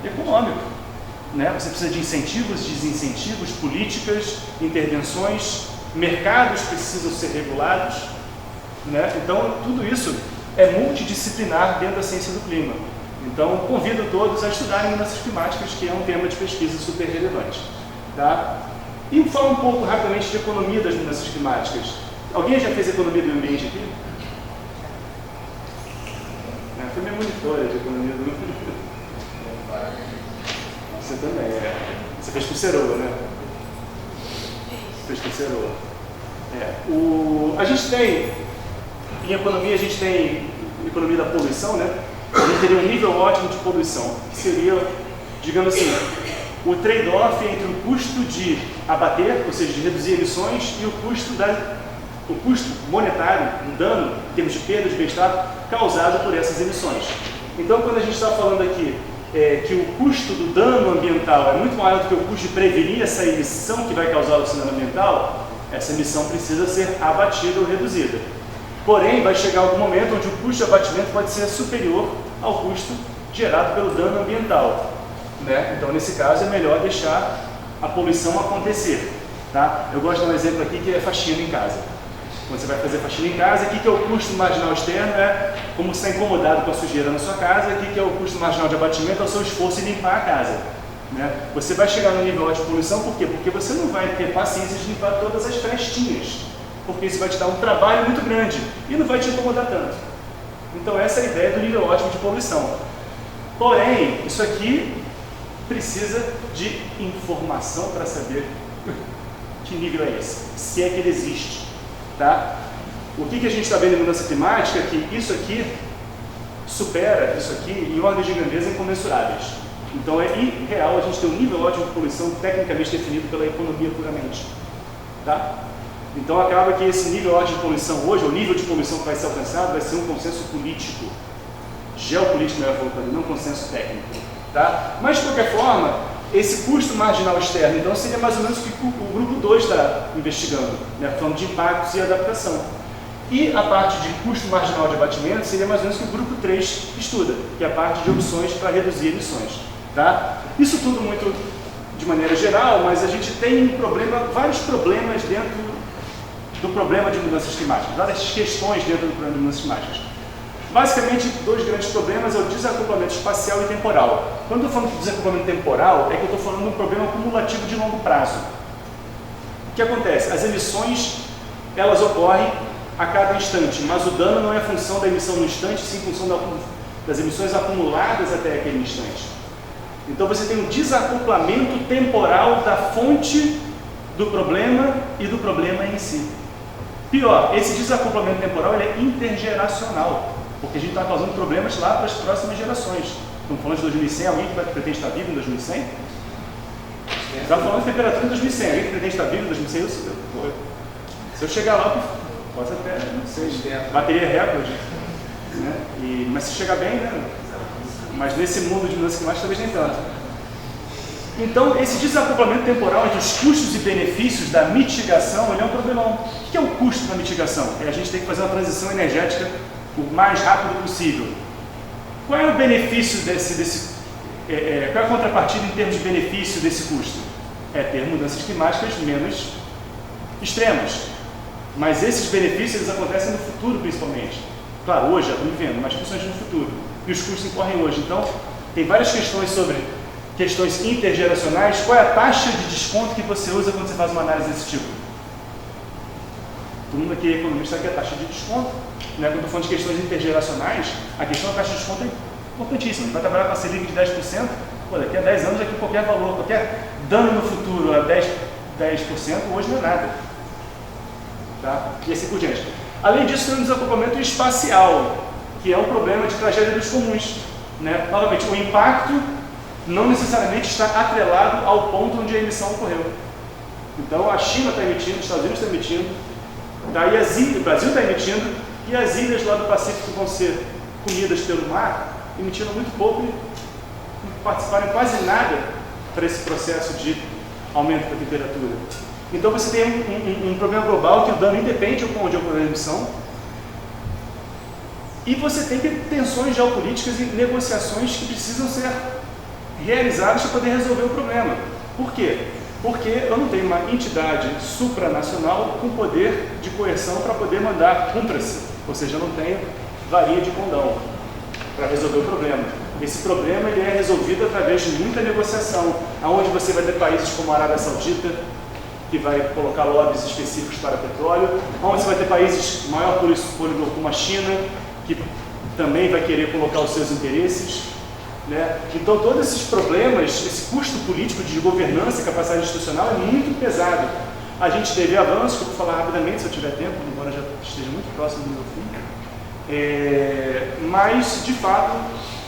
econômico. Né? Você precisa de incentivos, desincentivos, políticas, intervenções, mercados precisam ser regulados. Né? Então, tudo isso é multidisciplinar dentro da ciência do clima. Então, convido todos a estudarem mudanças climáticas, que é um tema de pesquisa super relevante. Tá? E falar um pouco rapidamente de economia das mudanças climáticas. Alguém já fez economia do meio ambiente aqui? Foi minha monitora de economia do meio ambiente. Você também, Você fez com Ceroa, né? Fez com Ceroa. A gente tem, em economia, a gente tem economia da poluição, né? A gente teria um nível ótimo de poluição, que seria, digamos assim, o trade-off entre o custo de abater, ou seja, de reduzir emissões, e o custo o custo monetário, um dano, em termos de perda de bem-estar, causado por essas emissões. Então, quando a gente está falando aqui que o custo do dano ambiental é muito maior do que o custo de prevenir essa emissão que vai causar o dano ambiental, essa emissão precisa ser abatida ou reduzida. Porém, vai chegar algum momento onde o custo de abatimento pode ser superior ao custo gerado pelo dano ambiental, né? Então, nesse caso, é melhor deixar a poluição acontecer. Tá? Eu gosto de dar um exemplo aqui que é faxina em casa. Quando você vai fazer faxina em casa, aqui que é o custo marginal externo, é como você está incomodado com a sujeira na sua casa, aqui que é o custo marginal de abatimento, é o seu esforço em limpar a casa. Né? Você vai chegar no nível ótimo de poluição, por quê? Porque você não vai ter paciência de limpar todas as frestinhas, porque isso vai te dar um trabalho muito grande e não vai te incomodar tanto. Então essa é a ideia do nível ótimo de poluição. Porém, isso aqui precisa de informação para saber que nível é esse, se é que ele existe. Tá? O que a gente está vendo em mudança climática é que isso aqui supera isso aqui em ordens de grandeza incomensuráveis. Então é irreal a gente ter um nível ótimo de poluição tecnicamente definido pela economia puramente. Tá? Então acaba que esse nível ótimo de poluição hoje, o nível de poluição que vai ser alcançado, vai ser um consenso político, geopolítico, melhor falando, não consenso técnico. Tá? Mas de qualquer forma, esse custo marginal externo, então, seria mais ou menos o que o grupo 2 está investigando, né, falando de impactos e adaptação. E a parte de custo marginal de abatimento seria mais ou menos o que o grupo 3 estuda, que é a parte de opções para reduzir emissões. Tá? Isso tudo muito de maneira geral, mas a gente tem vários problemas dentro do problema de mudanças climáticas, várias questões dentro do problema de mudanças climáticas. Basicamente, dois grandes problemas é o desacoplamento espacial e temporal. Quando eu estou falando de desacoplamento temporal, é que eu estou falando de um problema acumulativo de longo prazo. O que acontece? As emissões, elas ocorrem a cada instante, mas o dano não é função da emissão no instante, sim função das emissões acumuladas até aquele instante. Então você tem um desacoplamento temporal da fonte do problema e do problema em si. Pior, esse desacoplamento temporal ele é intergeracional. Porque a gente está causando problemas lá para as próximas gerações. Estamos falando de 2100, alguém que pretende estar vivo em 2100? Estamos falando de temperatura em 2100, alguém que pretende estar vivo em 2100? Se eu chegar lá, posso até, não sei, bateria recorde. Né? Mas se chegar bem, né? Mas nesse mundo de mudança climática talvez nem tanto. Então, esse desacoplamento temporal entre os custos e benefícios da mitigação, ele é um problemão. O que é o custo da mitigação? É a gente ter que fazer uma transição energética o mais rápido possível. Qual é o benefício qual é a contrapartida em termos de benefício desse custo? É ter mudanças climáticas menos extremas. Mas esses benefícios eles acontecem no futuro principalmente. Claro, hoje, já estamos vivendo, mas principalmente no futuro. E os custos incorrem hoje. Então, tem várias questões sobre questões intergeracionais. Qual é a taxa de desconto que você usa quando você faz uma análise desse tipo? Todo mundo aqui é economista, sabe que é a taxa de desconto. Né? Quando eu estou falando de questões intergeracionais, a questão da taxa de desconto é importantíssima. A gente vai trabalhar com a Selic de 10%, daqui a 10 anos, aqui qualquer valor, qualquer dano no futuro a 10%, hoje não é nada. Tá? E assim por diante. Além disso, tem um desacoplamento espacial, que é um problema de tragédia dos comuns. Né? Novamente, o impacto não necessariamente está atrelado ao ponto onde a emissão ocorreu. Então, a China está emitindo, os Estados Unidos estão emitindo, daí o Brasil está emitindo, e as ilhas lá do Pacífico vão ser comidas pelo mar, emitindo muito pouco e não participaram quase nada para esse processo de aumento da temperatura. Então você tem um problema global que o dano independe de onde ocorre a emissão, e você tem tensões geopolíticas e negociações que precisam ser realizadas para poder resolver o problema. Por quê? Porque eu não tenho uma entidade supranacional com poder de coerção para poder mandar cumpra-se, ou seja, eu não tenho varia de condão para resolver o problema. Esse problema ele é resolvido através de muita negociação, onde você vai ter países como a Arábia Saudita, que vai colocar lobbies específicos para petróleo, onde você vai ter países maior poluidor como a China, que também vai querer colocar os seus interesses. Né? Então, todos esses problemas, esse custo político de governança e capacidade institucional é muito pesado. A gente teve avanços, que eu vou falar rapidamente se eu tiver tempo, embora já esteja muito próximo do meu fim. Mas, de fato,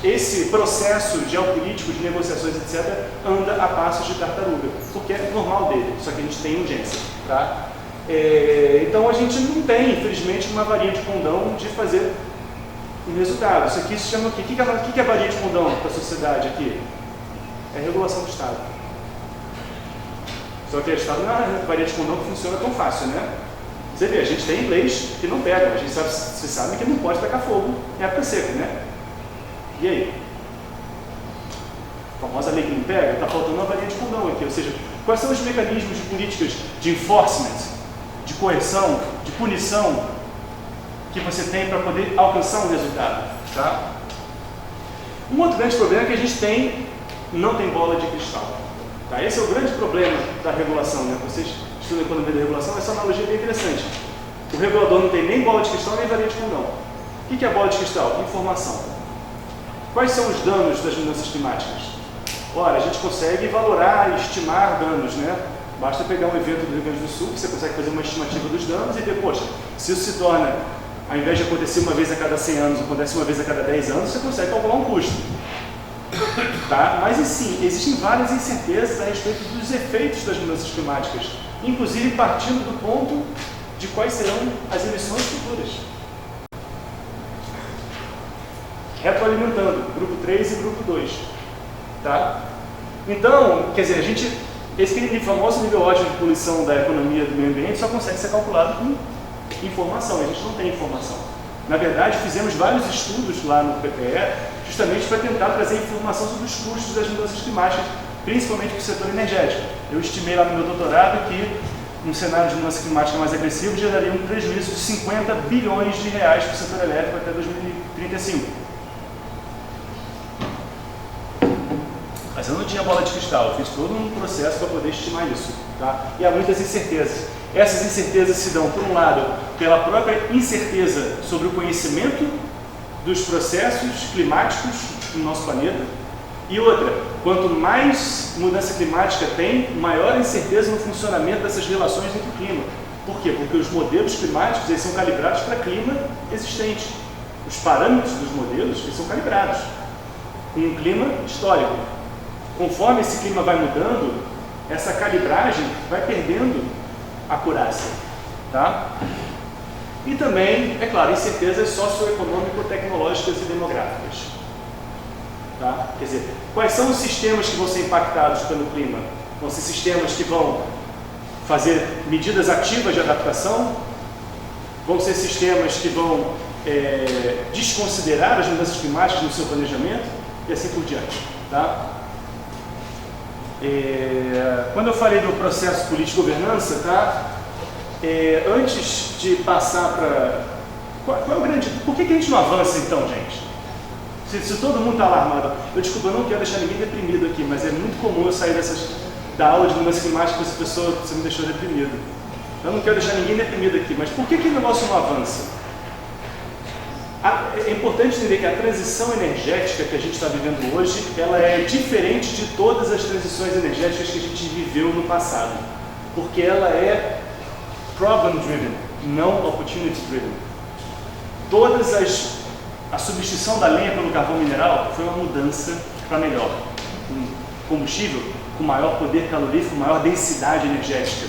esse processo geopolítico de negociações, etc., anda a passos de tartaruga, porque é normal dele, só que a gente tem urgência. Tá? Então a gente não tem, infelizmente, uma varinha de condão de fazer um resultado. Isso aqui se chama o quê? O que é varinha de condão para a sociedade aqui? É a regulação do Estado. Só que o Estado não é uma varinha de condão que funciona tão fácil, né? Você vê, a gente tem leis que não pegam, a gente sabe, vocês sabem que não pode tacar fogo em época seca, né? E aí? A famosa lei que não pega, está faltando uma varinha de condão aqui, ou seja, quais são os mecanismos de políticas de enforcement, de coerção, de punição que você tem para poder alcançar um resultado, tá? Um outro grande problema é que a gente não tem bola de cristal, tá? Esse é o grande problema da regulação, né? Vocês estudam economia da regulação, essa analogia é bem interessante. O regulador não tem nem bola de cristal nem varinha de condão. O que é bola de cristal? Informação. Quais são os danos das mudanças climáticas? Ora, a gente consegue valorar e estimar danos, né? Basta pegar um evento do Rio Grande do Sul, que você consegue fazer uma estimativa dos danos e ver, poxa, se isso se torna, ao invés de acontecer uma vez a cada 100 anos, acontece uma vez a cada 10 anos, você consegue calcular um custo. Tá? Mas, sim, existem várias incertezas a respeito dos efeitos das mudanças climáticas, inclusive partindo do ponto de quais serão as emissões futuras. Retroalimentando, grupo 3 e grupo 2. Tá? Então, quer dizer, esse famoso nível ótimo de poluição da economia do meio ambiente só consegue ser calculado com informação, a gente não tem informação. Na verdade, fizemos vários estudos lá no PPE, justamente para tentar trazer informação sobre os custos das mudanças climáticas, principalmente para o setor energético. Eu estimei lá no meu doutorado que um cenário de mudança climática mais agressivo geraria um prejuízo de 50 bilhões de reais para o setor elétrico até 2035. Mas eu não tinha bola de cristal, eu fiz todo um processo para poder estimar isso. Tá? E há muitas incertezas. Essas incertezas se dão, por um lado, pela própria incerteza sobre o conhecimento dos processos climáticos no nosso planeta, e outra, quanto mais mudança climática tem, maior a incerteza no funcionamento dessas relações entre o clima. Por quê? Porque os modelos climáticos eles são calibrados para clima existente. Os parâmetros dos modelos eles são calibrados com um clima histórico. Conforme esse clima vai mudando, essa calibragem vai perdendo acurácia, tá? E também, é claro, incertezas socioeconômico-tecnológicas e demográficas. Tá? Quer dizer, quais são os sistemas que vão ser impactados pelo clima? Vão ser sistemas que vão fazer medidas ativas de adaptação? Vão ser sistemas que vão desconsiderar as mudanças climáticas no seu planejamento? E assim por diante. Tá? Quando eu falei do processo político-governança, tá? Antes de passar para... Qual é o grande... Por que a gente não avança então, gente? Se todo mundo está alarmado... Desculpa, eu não quero deixar ninguém deprimido aqui, mas é muito comum eu sair da aula de mudança climática e você me deixou deprimido. Eu não quero deixar ninguém deprimido aqui, mas por que o negócio não avança? É importante entender que a transição energética que a gente está vivendo hoje, ela é diferente de todas as transições energéticas que a gente viveu no passado, porque ela é problem-driven, não opportunity-driven. A substituição da lenha pelo carvão mineral foi uma mudança para melhor. Um combustível com maior poder calorífico, maior densidade energética.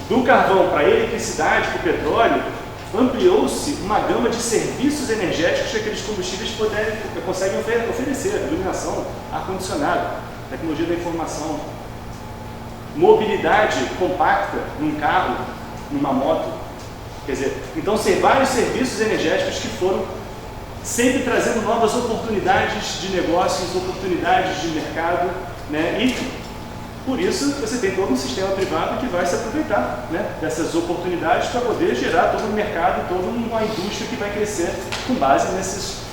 Do carvão para a eletricidade, para o petróleo, ampliou-se uma gama de serviços energéticos que aqueles combustíveis conseguem oferecer: iluminação, ar-condicionado, tecnologia da informação, mobilidade compacta num carro, numa moto. Quer dizer, então são vários serviços energéticos que foram sempre trazendo novas oportunidades de negócios, oportunidades de mercado, né? E por isso você tem todo um sistema privado que vai se aproveitar, né, dessas oportunidades para poder gerar todo um mercado, toda uma indústria que vai crescer com base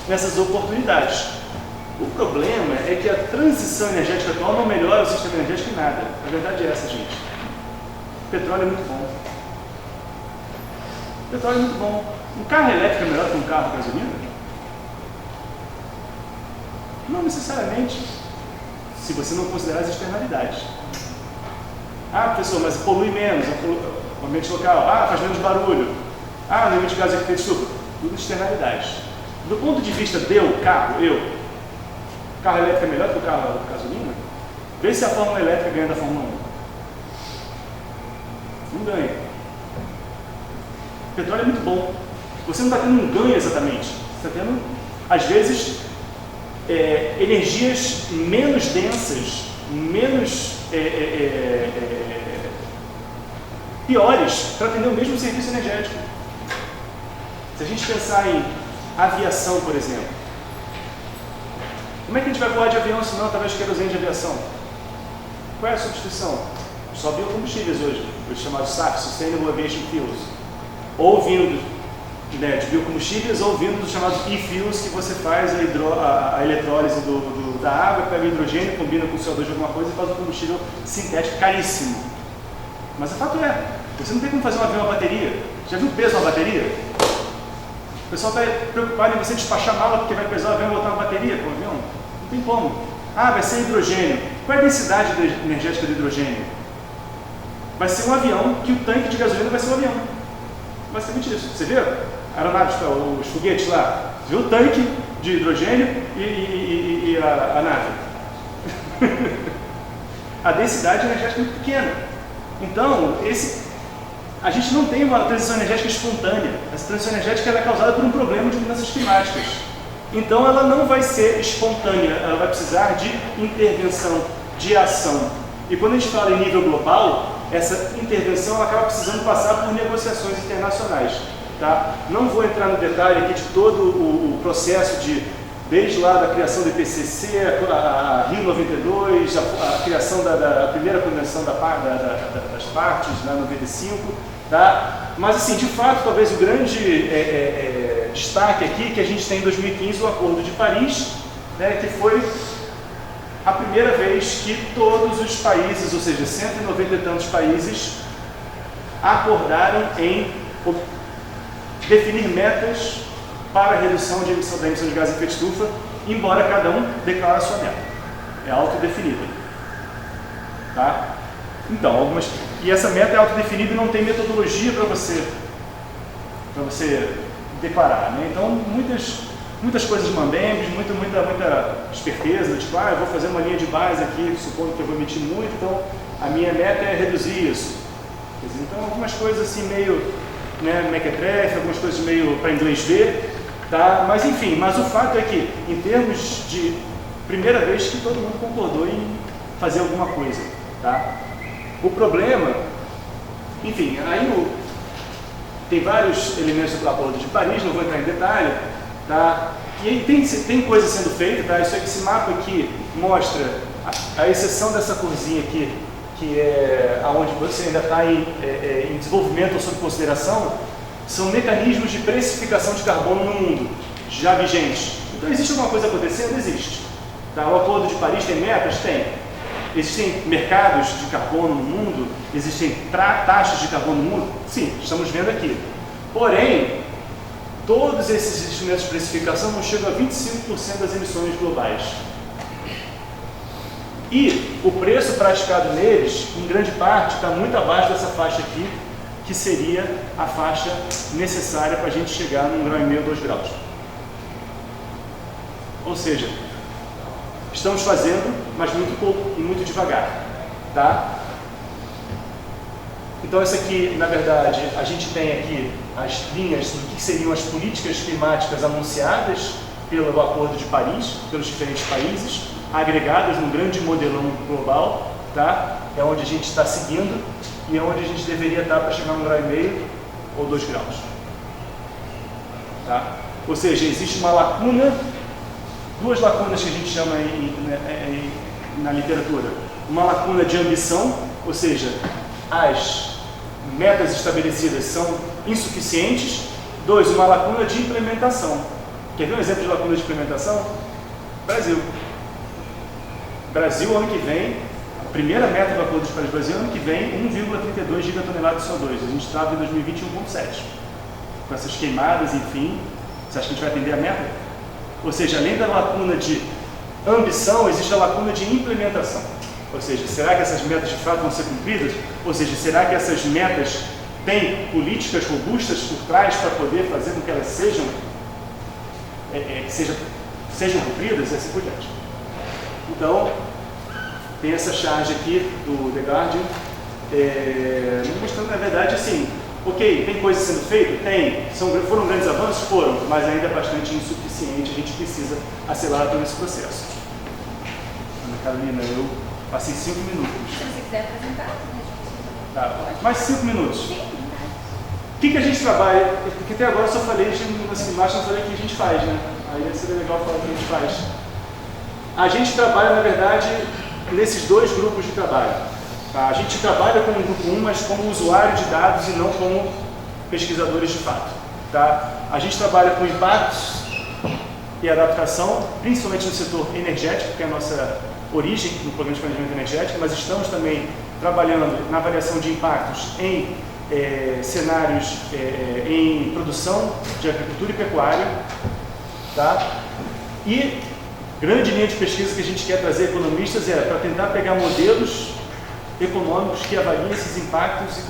nessas oportunidades. O problema é que a transição energética atual não melhora o sistema energético em nada. A verdade é essa, gente. O petróleo é muito bom. O petróleo é muito bom. Um carro elétrico é melhor que um carro a gasolina? Não necessariamente, se você não considerar as externalidades. Ah, professor, mas polui menos, o ambiente local. Ah, faz menos barulho. Ah, não emite gases de efeito estufa. Tudo externalidades. Do ponto de vista do carro, o carro elétrico é melhor que o carro a gasolina? Vê se a Fórmula elétrica ganha da Fórmula 1. Não ganha. O petróleo é muito bom. Você não está tendo um ganho exatamente. Você está tendo, às vezes, energias menos densas, menos piores para atender o mesmo serviço energético. Se a gente pensar em aviação, por exemplo, como é que a gente vai voar de avião se não através de querosene de aviação? Qual é a substituição? Só biocombustíveis hoje, os chamados SAF, Sustainable Aviation Fuels, ou vindo de biocombustíveis ou vindo dos chamados e-fuels, que você faz a eletrólise da água, pega o hidrogênio, combina com o CO2 de alguma coisa e faz um combustível sintético caríssimo. Mas o fato é, você não tem como fazer um avião a bateria. Já viu o peso de uma bateria? O pessoal está preocupado em você despachar mala porque vai pesar o avião e botar uma bateria com o avião. Não tem como. Ah, vai ser hidrogênio. Qual é a densidade energética do hidrogênio? Vai ser um avião que o tanque de gasolina vai ser um avião. Basicamente isso. Você vê aeronaves, os foguetes lá? Você vê o tanque de hidrogênio e a nave. A densidade energética é muito pequena. Então, a gente não tem uma transição energética espontânea. Essa transição energética ela é causada por um problema de mudanças climáticas. Então, ela não vai ser espontânea, ela vai precisar de intervenção, de ação. E quando a gente fala em nível global, essa intervenção ela acaba precisando passar por negociações internacionais. Tá? Não vou entrar no detalhe aqui de todo o processo desde lá da criação do IPCC, a Rio 92, a criação da primeira convenção das partes, na 95, tá? Mas assim, de fato, talvez o grande destaque aqui que a gente tem em 2015, o Acordo de Paris, né, que foi a primeira vez que todos os países, ou seja, 190 e tantos países, acordaram em definir metas para a redução da emissão de gases de efeito de estufa, embora cada um declare a sua meta. É autodefinida. Tá? Então, e essa meta é autodefinida e não tem metodologia para você declarar. Né? Então, muitas coisas mambembes, muita esperteza, tipo, eu vou fazer uma linha de base aqui, supondo que eu vou emitir muito, então a minha meta é reduzir isso. Quer dizer, então, algumas coisas assim meio mequetrefe, algumas coisas meio para inglês ver. Tá? Mas enfim, o fato é que, em termos de primeira vez que todo mundo concordou em fazer alguma coisa. Tá? O problema, enfim, aí tem vários elementos do Acordo de Paris, não vou entrar em detalhe, tá? E aí tem coisa sendo feita, tá? Esse mapa aqui mostra a exceção dessa corzinha aqui, que é onde você ainda está em desenvolvimento ou sob consideração, são mecanismos de precificação de carbono no mundo, já vigentes. Então, existe alguma coisa acontecendo? Existe. Tá? O Acordo de Paris tem metas? Tem. Existem mercados de carbono no mundo? Existem taxas de carbono no mundo? Sim, estamos vendo aqui. Porém, todos esses instrumentos de precificação não chegam a 25% das emissões globais. E o preço praticado neles, em grande parte, está muito abaixo dessa faixa aqui, que seria a faixa necessária para a gente chegar num 1,5 grau, 2 graus. Ou seja, estamos fazendo, mas muito pouco e muito devagar. Tá? Então, essa aqui, na verdade, a gente tem aqui as linhas do que seriam as políticas climáticas anunciadas pelo Acordo de Paris, pelos diferentes países, agregadas num grande modelão global, tá? É onde a gente está seguindo e é onde a gente deveria estar para chegar a 1,5 grau ou 2 graus. Tá? Ou seja, existe uma lacuna, duas lacunas que a gente chama na literatura. Uma lacuna de ambição, ou seja, as metas estabelecidas são insuficientes. 2, uma lacuna de implementação. Quer ver um exemplo de lacuna de implementação? Brasil. Brasil, ano que vem, a primeira meta do Acordo de Paris Brasil, ano que vem, 1,32 gigatoneladas de CO2. A gente estava em 2021 com 7. Com essas queimadas, enfim, você acha que a gente vai atender a meta? Ou seja, além da lacuna de ambição, existe a lacuna de implementação. Ou seja, será que essas metas de fato vão ser cumpridas? Ou seja, será que essas metas têm políticas robustas por trás para poder fazer com que elas sejam cumpridas e assim por diante? Então, tem essa charge aqui do The Guardian, mostrando, na verdade, assim, Ok, tem coisa sendo feita? Tem. Foram grandes avanços? Foram, mas ainda é bastante insuficiente, a gente precisa acelerar todo esse processo. Ana Carolina, eu passei 5 minutos. Se você quiser apresentar, Tá, mais 5 minutos. sim, O que a gente trabalha? Porque até agora eu só falei de mudança climática, não falei o que a gente faz, né? Aí seria legal falar o que a gente faz. A gente trabalha, na verdade, nesses dois grupos de trabalho. Tá? A gente trabalha como grupo 1, mas como usuário de dados e não como pesquisadores de fato. Tá? A gente trabalha com impactos e adaptação, principalmente no setor energético, que é a nossa origem no programa de planejamento energético, mas estamos também trabalhando na avaliação de impactos em cenários em produção de agricultura e pecuária, tá? E grande linha de pesquisa que a gente quer trazer economistas para tentar pegar modelos econômicos que avaliem esses impactos e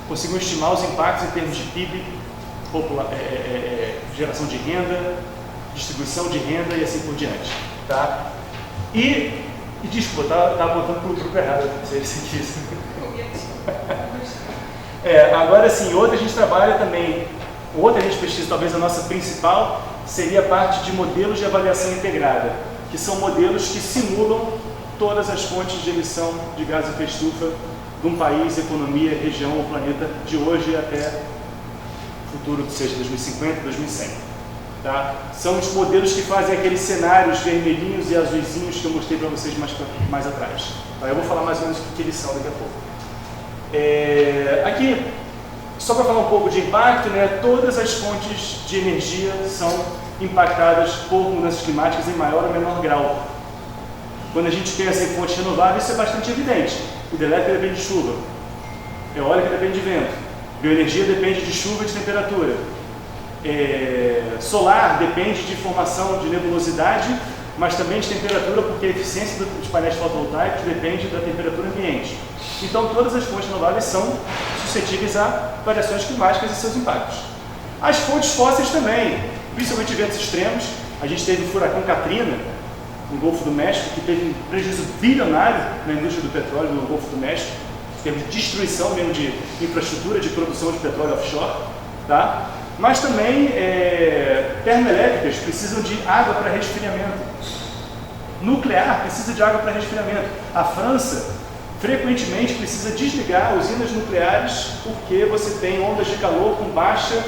consigam estimar os impactos em termos de PIB, geração de renda, distribuição de renda e assim por diante, tá? E desculpa, tá apontando para o grupo errado, se quis. Agora sim, outra a gente trabalha também, outra a gente pesquisa, talvez a nossa principal, seria a parte de modelos de avaliação integrada, que são modelos que simulam todas as fontes de emissão de gás de efeito estufa de um país, economia, região ou planeta de hoje até o futuro, que seja 2050, 2100. Tá? São os modelos que fazem aqueles cenários vermelhinhos e azuisinhos que eu mostrei para vocês mais atrás. Tá? Eu vou falar mais ou menos o que eles são daqui a pouco. Aqui, só para falar um pouco de impacto, né, todas as fontes de energia são impactadas por mudanças climáticas em maior ou menor grau. Quando a gente pensa em fontes renováveis, isso é bastante evidente. Hidrelétrica depende de chuva, eólica depende de vento, bioenergia depende de chuva e de temperatura, solar depende de formação de nebulosidade, mas também de temperatura, porque a eficiência dos painéis fotovoltaicos depende da temperatura ambiente. Então, todas as fontes renováveis são suscetíveis a variações climáticas e seus impactos. As fontes fósseis também, principalmente eventos extremos. A gente teve o furacão Katrina, no Golfo do México, que teve um prejuízo bilionário na indústria do petróleo no Golfo do México, teve destruição mesmo de infraestrutura de produção de petróleo offshore, tá? Mas também termoelétricas precisam de água para resfriamento. Nuclear precisa de água para resfriamento. A França frequentemente precisa desligar usinas nucleares porque você tem ondas de calor com baixos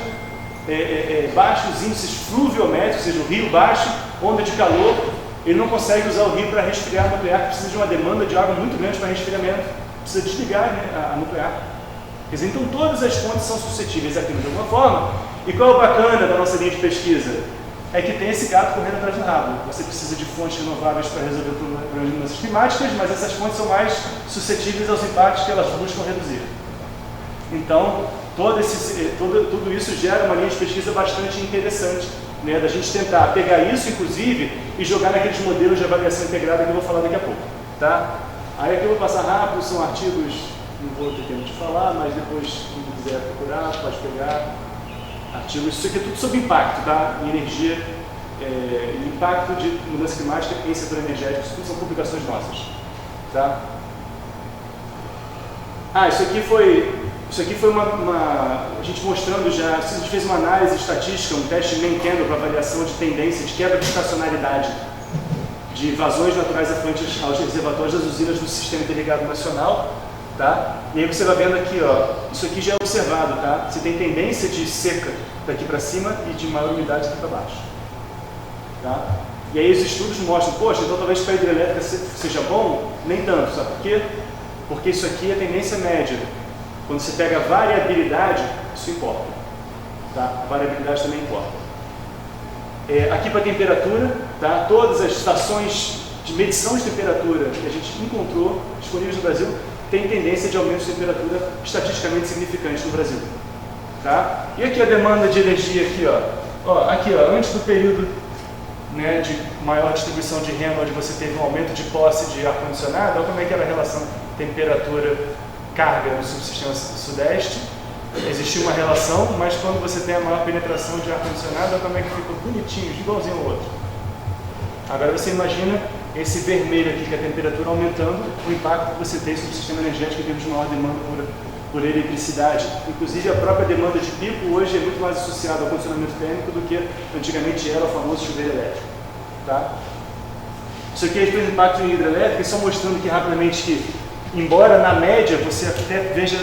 índices fluviométricos, ou seja, o rio baixo, onda de calor, ele não consegue usar o rio para resfriar a nuclear, precisa de uma demanda de água muito grande para resfriamento, precisa desligar, né, a nuclear. Quer dizer, então todas as fontes são suscetíveis àquilo de alguma forma. E qual é o bacana da nossa linha de pesquisa? É que tem esse gato correndo atrás do rabo. Você precisa de fontes renováveis para resolver problemas de mudanças climáticas, mas essas fontes são mais suscetíveis aos impactos que elas buscam reduzir. Então, tudo isso gera uma linha de pesquisa bastante interessante, né, da gente tentar pegar isso, inclusive, e jogar naqueles modelos de avaliação integrada que eu vou falar daqui a pouco. Tá? Aí aqui eu vou passar rápido, são artigos, não vou ter tempo de falar, mas depois, quem quiser procurar, pode pegar. Artigos, isso aqui é tudo sobre impacto, tá? Em energia, impacto de mudança climática em setor energético, isso tudo são publicações nossas, tá? Isso aqui foi a gente mostrando já, a gente fez uma análise estatística, um teste Menken para avaliação de tendência de quebra de estacionalidade de vazões naturais afluentes aos reservatórios das usinas do Sistema Interligado Nacional. Tá? E aí você vai vendo aqui, ó, isso aqui já é observado, tá? Você tem tendência de seca daqui para cima e de maior umidade aqui para baixo. Tá? E aí os estudos mostram, poxa, então talvez para a hidrelétrica seja bom? Nem tanto, sabe por quê? Porque isso aqui é tendência média. Quando você pega a variabilidade, isso importa. Tá? A variabilidade também importa. Aqui para a temperatura, tá? Todas as estações de medição de temperatura que a gente encontrou disponíveis no Brasil tem tendência de aumento de temperatura estatisticamente significante no Brasil. Tá? E aqui a demanda de energia, aqui, antes do período, né, de maior distribuição de renda, onde você teve um aumento de posse de ar-condicionado, olha como é que era a relação temperatura-carga no subsistema sudeste. Existia uma relação, mas quando você tem a maior penetração de ar-condicionado, olha como é que ficou bonitinho, igualzinho ao outro. Agora você imagina esse vermelho aqui, que é a temperatura aumentando, o impacto que você tem sobre o sistema energético em termos de maior demanda por eletricidade. Inclusive a própria demanda de pico hoje é muito mais associada ao condicionamento térmico do que antigamente era o famoso chuveiro elétrico. Tá? Isso aqui é o impacto em hidrelétrica, só mostrando aqui rapidamente que, embora na média você até veja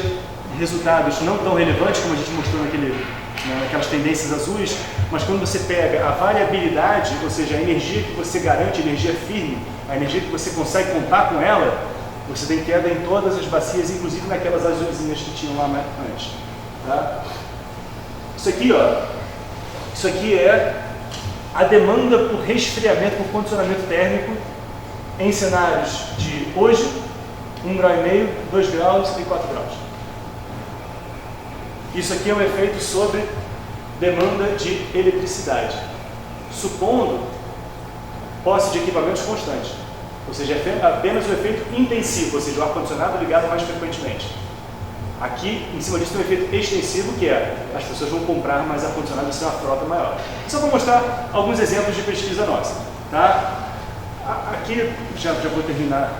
resultados não tão relevantes como a gente mostrou naquelas tendências azuis, mas quando você pega a variabilidade, ou seja, a energia que você garante, a energia firme, a energia que você consegue contar com ela, você tem queda em todas as bacias, inclusive naquelas azulzinhas que tinham lá antes. Tá? Isso aqui, ó, isso aqui é a demanda por resfriamento, por condicionamento térmico em cenários de hoje, 1,5 grau, 2 graus e 4 graus. Isso aqui é um efeito sobre demanda de eletricidade, supondo posse de equipamentos constantes, ou seja, apenas o efeito intensivo, ou seja, o ar-condicionado ligado mais frequentemente. Aqui, em cima disso, tem um efeito extensivo, que é as pessoas vão comprar mais ar-condicionado e ser uma frota maior. Só para mostrar alguns exemplos de pesquisa nossa. Tá? Aqui, já vou terminar,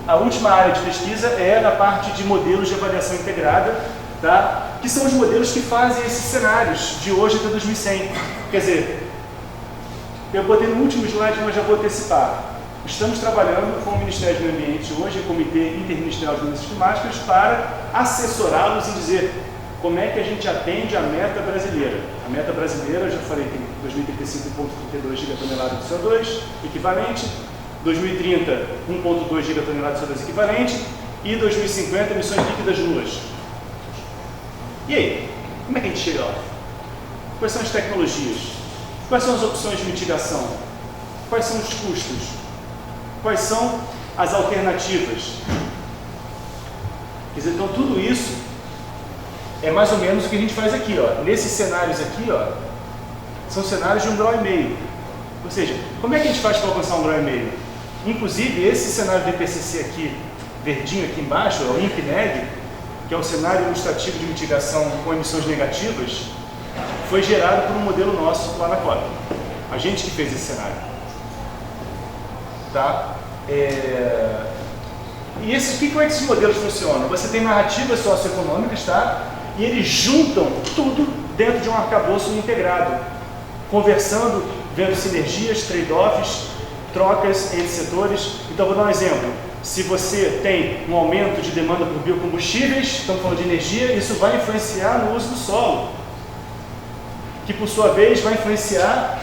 a última área de pesquisa é na parte de modelos de avaliação integrada, tá? Que são os modelos que fazem esses cenários de hoje até 2100. Quer dizer, eu botei no último slide, mas já vou antecipar. Estamos trabalhando com o Ministério do Meio Ambiente hoje, o Comitê Interministerial de Mudanças Climáticas, para assessorá-los e dizer como é que a gente atende a meta brasileira. A meta brasileira, eu já falei, tem 2035, 1,32 gigatoneladas de CO2 equivalente, 2030, 1,2 gigatoneladas de CO2 equivalente e 2050, emissões líquidas nulas. E aí, como é que a gente chega lá? Quais são as tecnologias? Quais são as opções de mitigação? Quais são os custos? Quais são as alternativas? Quer dizer, então tudo isso é mais ou menos o que a gente faz aqui, ó. Nesses cenários aqui, ó, são cenários de 1,5 grau. Ou seja, como é que a gente faz para alcançar 1,5 grau? Inclusive, esse cenário do IPCC aqui, verdinho aqui embaixo, o INPNEG, que é o cenário ilustrativo de mitigação com emissões negativas, foi gerado por um modelo nosso lá na COP. A gente que fez esse cenário. Tá? E como é que esses modelos funcionam? Você tem narrativas socioeconômicas, tá? E eles juntam tudo dentro de um arcabouço integrado, conversando, vendo sinergias, trade-offs, trocas entre setores. Então, vou dar um exemplo. Se você tem um aumento de demanda por biocombustíveis, estamos falando de energia, isso vai influenciar no uso do solo, que por sua vez vai influenciar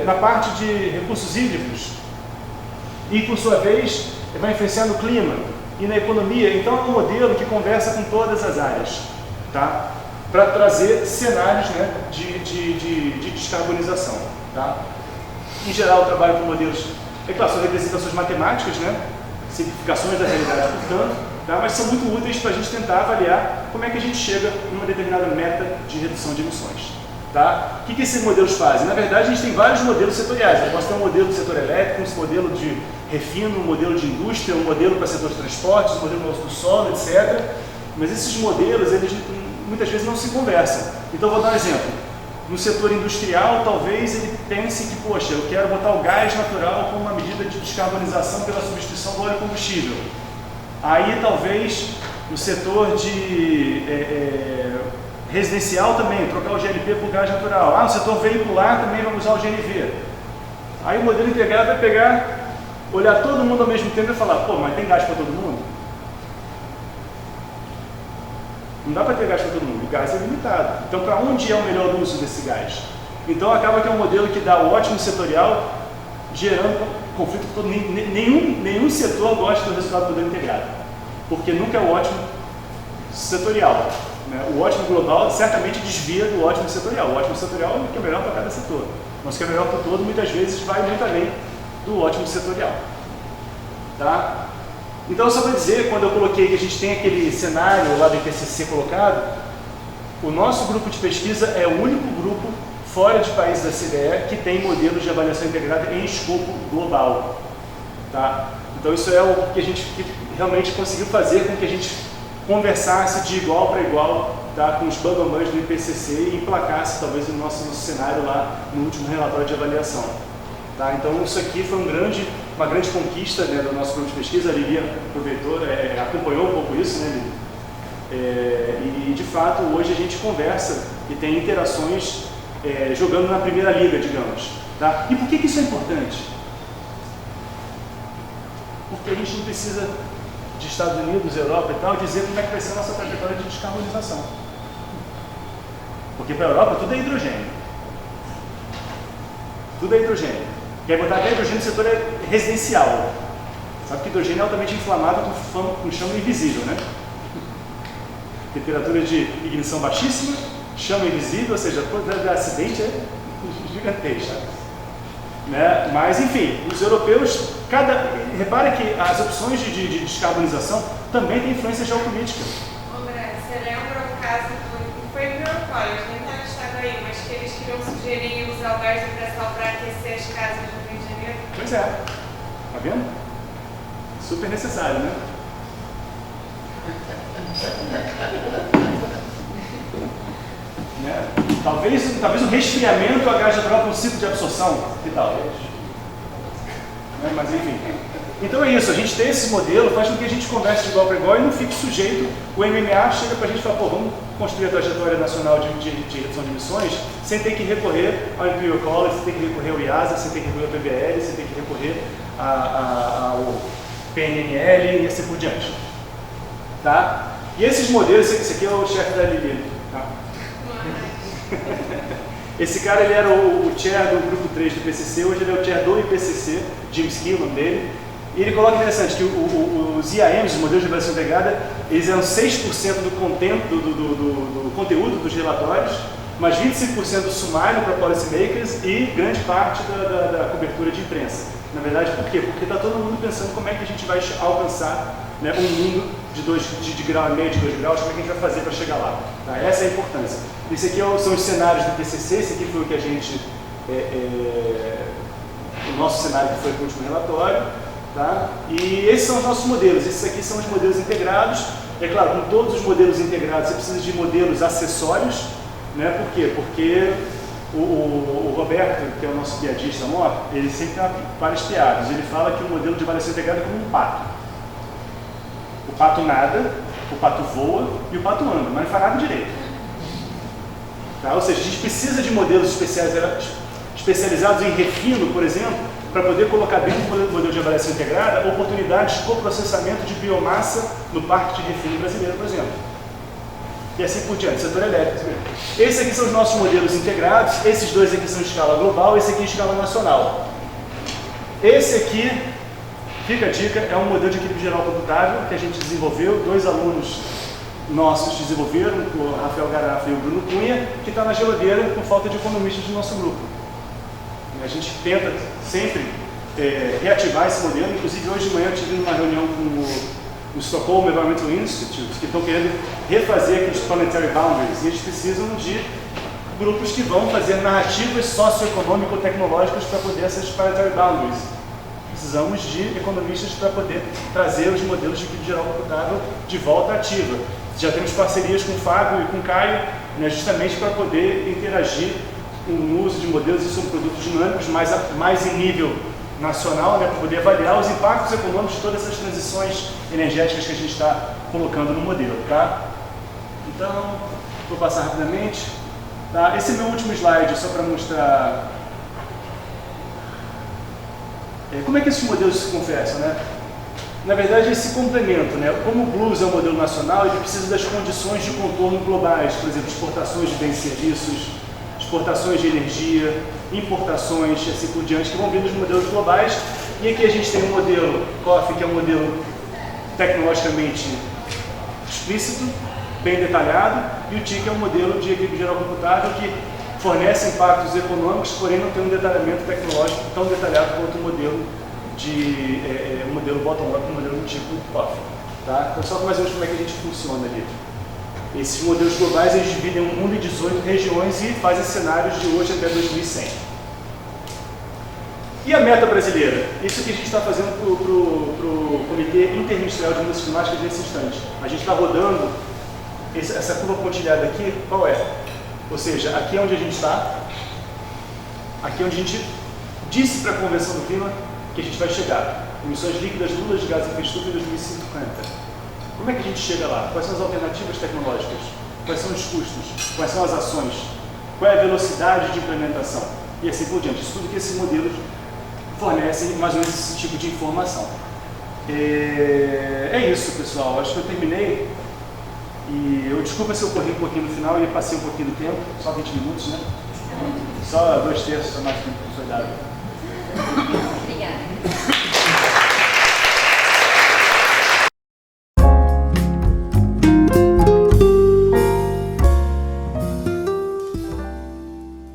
na parte de recursos hídricos, e por sua vez vai influenciar no clima e na economia. Então é um modelo que conversa com todas as áreas, tá? Para trazer cenários, né, de descarbonização. Tá? Em geral, eu trabalho com modelos, é claro, são representações matemáticas, né, simplificações da realidade, portanto, tá? Mas são muito úteis para a gente tentar avaliar como é que a gente chega numa determinada meta de redução de emissões. Tá? O que esses modelos fazem? Na verdade, a gente tem vários modelos setoriais. Eu posso ter um modelo do setor elétrico, um modelo de refino, um modelo de indústria, um modelo para setor de transportes, um modelo do solo, etc. Mas esses modelos, eles muitas vezes não se conversam. Então, vou dar um exemplo. No setor industrial, talvez ele pense que, poxa, eu quero botar o gás natural como uma medida de descarbonização pela substituição do óleo combustível. Aí, talvez, no setor de residencial também, trocar o GLP por gás natural. No setor veicular também vamos usar o GNV. Aí o modelo integrado vai pegar, olhar todo mundo ao mesmo tempo e falar, pô, mas tem gás para todo mundo? Não dá para ter gás para todo mundo, o gás é limitado. Então, para onde é o melhor uso desse gás? Então, acaba que é um modelo que dá o ótimo setorial, gerando conflito com todo mundo. Nenhum setor gosta do resultado do modelo integrado, porque nunca é o ótimo setorial. O ótimo global certamente desvia do ótimo setorial. O ótimo setorial é o que é melhor para cada setor. Mas o que é melhor para o todo, muitas vezes, vai muito além do ótimo setorial. Tá? Então, só para dizer, quando eu coloquei que a gente tem aquele cenário lá do IPCC colocado, o nosso grupo de pesquisa é o único grupo fora de países da CDE que tem modelos de avaliação integrada em escopo global. Tá? Então, isso é o que a gente realmente conseguiu fazer com que a gente conversasse de igual para igual, tá, com os bambambãs do IPCC e emplacasse talvez o nosso cenário lá no último relatório de avaliação. Tá? Então isso aqui foi uma grande conquista, né, do nosso grupo de pesquisa. A Lilian aproveitou, acompanhou um pouco isso, né, Lilian? E de fato hoje a gente conversa e tem interações jogando na primeira liga, digamos. Tá? E por que isso é importante? Porque a gente não precisa de Estados Unidos, Europa e tal, dizer como é que vai ser a nossa trajetória de descarbonização. Porque para a Europa tudo é hidrogênio. Tudo é hidrogênio. Quer botar até hidrogênio no setor residencial. Sabe que hidrogênio é altamente inflamável com chama invisível, né? Temperatura de ignição baixíssima, chama invisível, ou seja, a probabilidade de acidente é gigantesca. Né? Mas, enfim, os europeus, repare que as opções de descarbonização também têm influência geopolítica. André, você lembra um caso que foi em Europólio, nem está listado aí, mas que eles queriam sugerir usar o gás de pré-sal para aquecer as casas no Rio de Janeiro? Pois é. Tá vendo? Super necessário, né? Né? Talvez o resfriamento a gás natural com um ciclo de absorção, que tal? Né? Mas enfim. Então é isso, a gente tem esse modelo, faz com que a gente converse de igual para igual e não fique sujeito. O MMA chega para a gente e fala, pô, vamos construir a trajetória nacional de redução de emissões sem ter que recorrer ao Imperial College, sem ter que recorrer ao IASA, sem ter que recorrer ao PBL, sem ter que recorrer ao PNNL e assim por diante. Tá? E esses modelos, esse aqui é o chefe da Lili. Tá? Esse cara ele era o chair do grupo 3 do PCC, hoje ele é o chair do IPCC, James Kill, o nome dele. E ele coloca interessante que os IAMs, os modelos de avaliação integrada, eles eram 6% do conteúdo dos relatórios, mas 25% do sumário para policymakers e grande parte da cobertura de imprensa. Na verdade, por quê? Porque está todo mundo pensando como é que a gente vai alcançar, né, um mundo de grau e meio, de 2 graus, como é que a gente vai fazer para chegar lá. Tá? Essa é a importância. Esse aqui são os cenários do PCC, esse aqui foi o que a gente, o nosso cenário que foi o último relatório. Tá? E esses são os nossos modelos, esses aqui são os modelos integrados. É claro, com todos os modelos integrados, você precisa de modelos acessórios, né? Por quê? Porque o Roberto, que é o nosso piadista maior, ele sempre tem várias piadas. Ele fala que o modelo de avaliação integrada é como um pato. O pato nada, o pato voa e o pato anda, mas não faz nada direito. Tá? Ou seja, a gente precisa de modelos especializados em refino, por exemplo, para poder colocar dentro do modelo de avaliação integrada oportunidades de coprocessamento de biomassa no parque de refino brasileiro, por exemplo. E assim por diante, setor elétrico. Esses aqui são os nossos modelos integrados, esses dois aqui são em escala global, esse aqui em escala nacional. Esse aqui, fica a dica, é um modelo de equilíbrio geral computável que a gente desenvolveu, 2 alunos nossos desenvolveram, o Rafael Garafa e o Bruno Cunha, que está na geladeira por falta de economistas do nosso grupo. A gente tenta sempre reativar esse modelo, inclusive hoje de manhã eu tive uma reunião com o Stockholm Environmental Institute, que estão querendo refazer aqueles planetary boundaries, e eles precisam de grupos que vão fazer narrativas socioeconômico-tecnológicas para poder essas planetary boundaries. Precisamos de economistas para poder trazer os modelos de equilíbrio geral computável de volta ativa. Já temos parcerias com o Fábio e com o Caio, né, justamente para poder interagir no uso de modelos. Isso são produtos dinâmicos, mais em nível nacional, né, para poder avaliar os impactos econômicos de todas essas transições energéticas que a gente está colocando no modelo. Tá? Então, vou passar rapidamente. Tá? Esse é meu último slide, só para mostrar como é que esses modelos se conversam, né? Na verdade, eles se complementam, né? Como o Blues é um modelo nacional, ele precisa das condições de contorno globais, por exemplo, exportações de bens e serviços, exportações de energia, importações, assim por diante, que vão vir dos modelos globais. E aqui a gente tem um modelo COF, que é um modelo tecnologicamente explícito, bem detalhado, e o TIC é um modelo de equilíbrio geral computável que fornece impactos econômicos, porém não tem um detalhamento tecnológico tão detalhado quanto o modelo modelo bottom-up, o modelo do tipo COF. Tá? Então, só mais ou menos como é que a gente funciona ali. Esses modelos globais, eles dividem o mundo em 18 regiões e fazem cenários de hoje até 2100. E a meta brasileira? Isso que a gente está fazendo para o Comitê Interministerial de Mudanças Climáticas nesse instante. A gente está rodando essa curva pontilhada aqui, qual é? Ou seja, aqui é onde a gente está, aqui é onde a gente disse para a Convenção do Clima que a gente vai chegar. Emissões líquidas nulas de gases de efeito estufa em 2050. Como é que a gente chega lá? Quais são as alternativas tecnológicas? Quais são os custos? Quais são as ações? Qual é a velocidade de implementação? E assim por diante. Isso tudo que esses modelos fornecem mais ou menos esse tipo de informação. É isso, pessoal. Acho que eu terminei. E eu desculpa se eu corri um pouquinho no final e passei um pouquinho do tempo. Só 20 minutos, né? Só 2/3 só mais tempo que foi dado.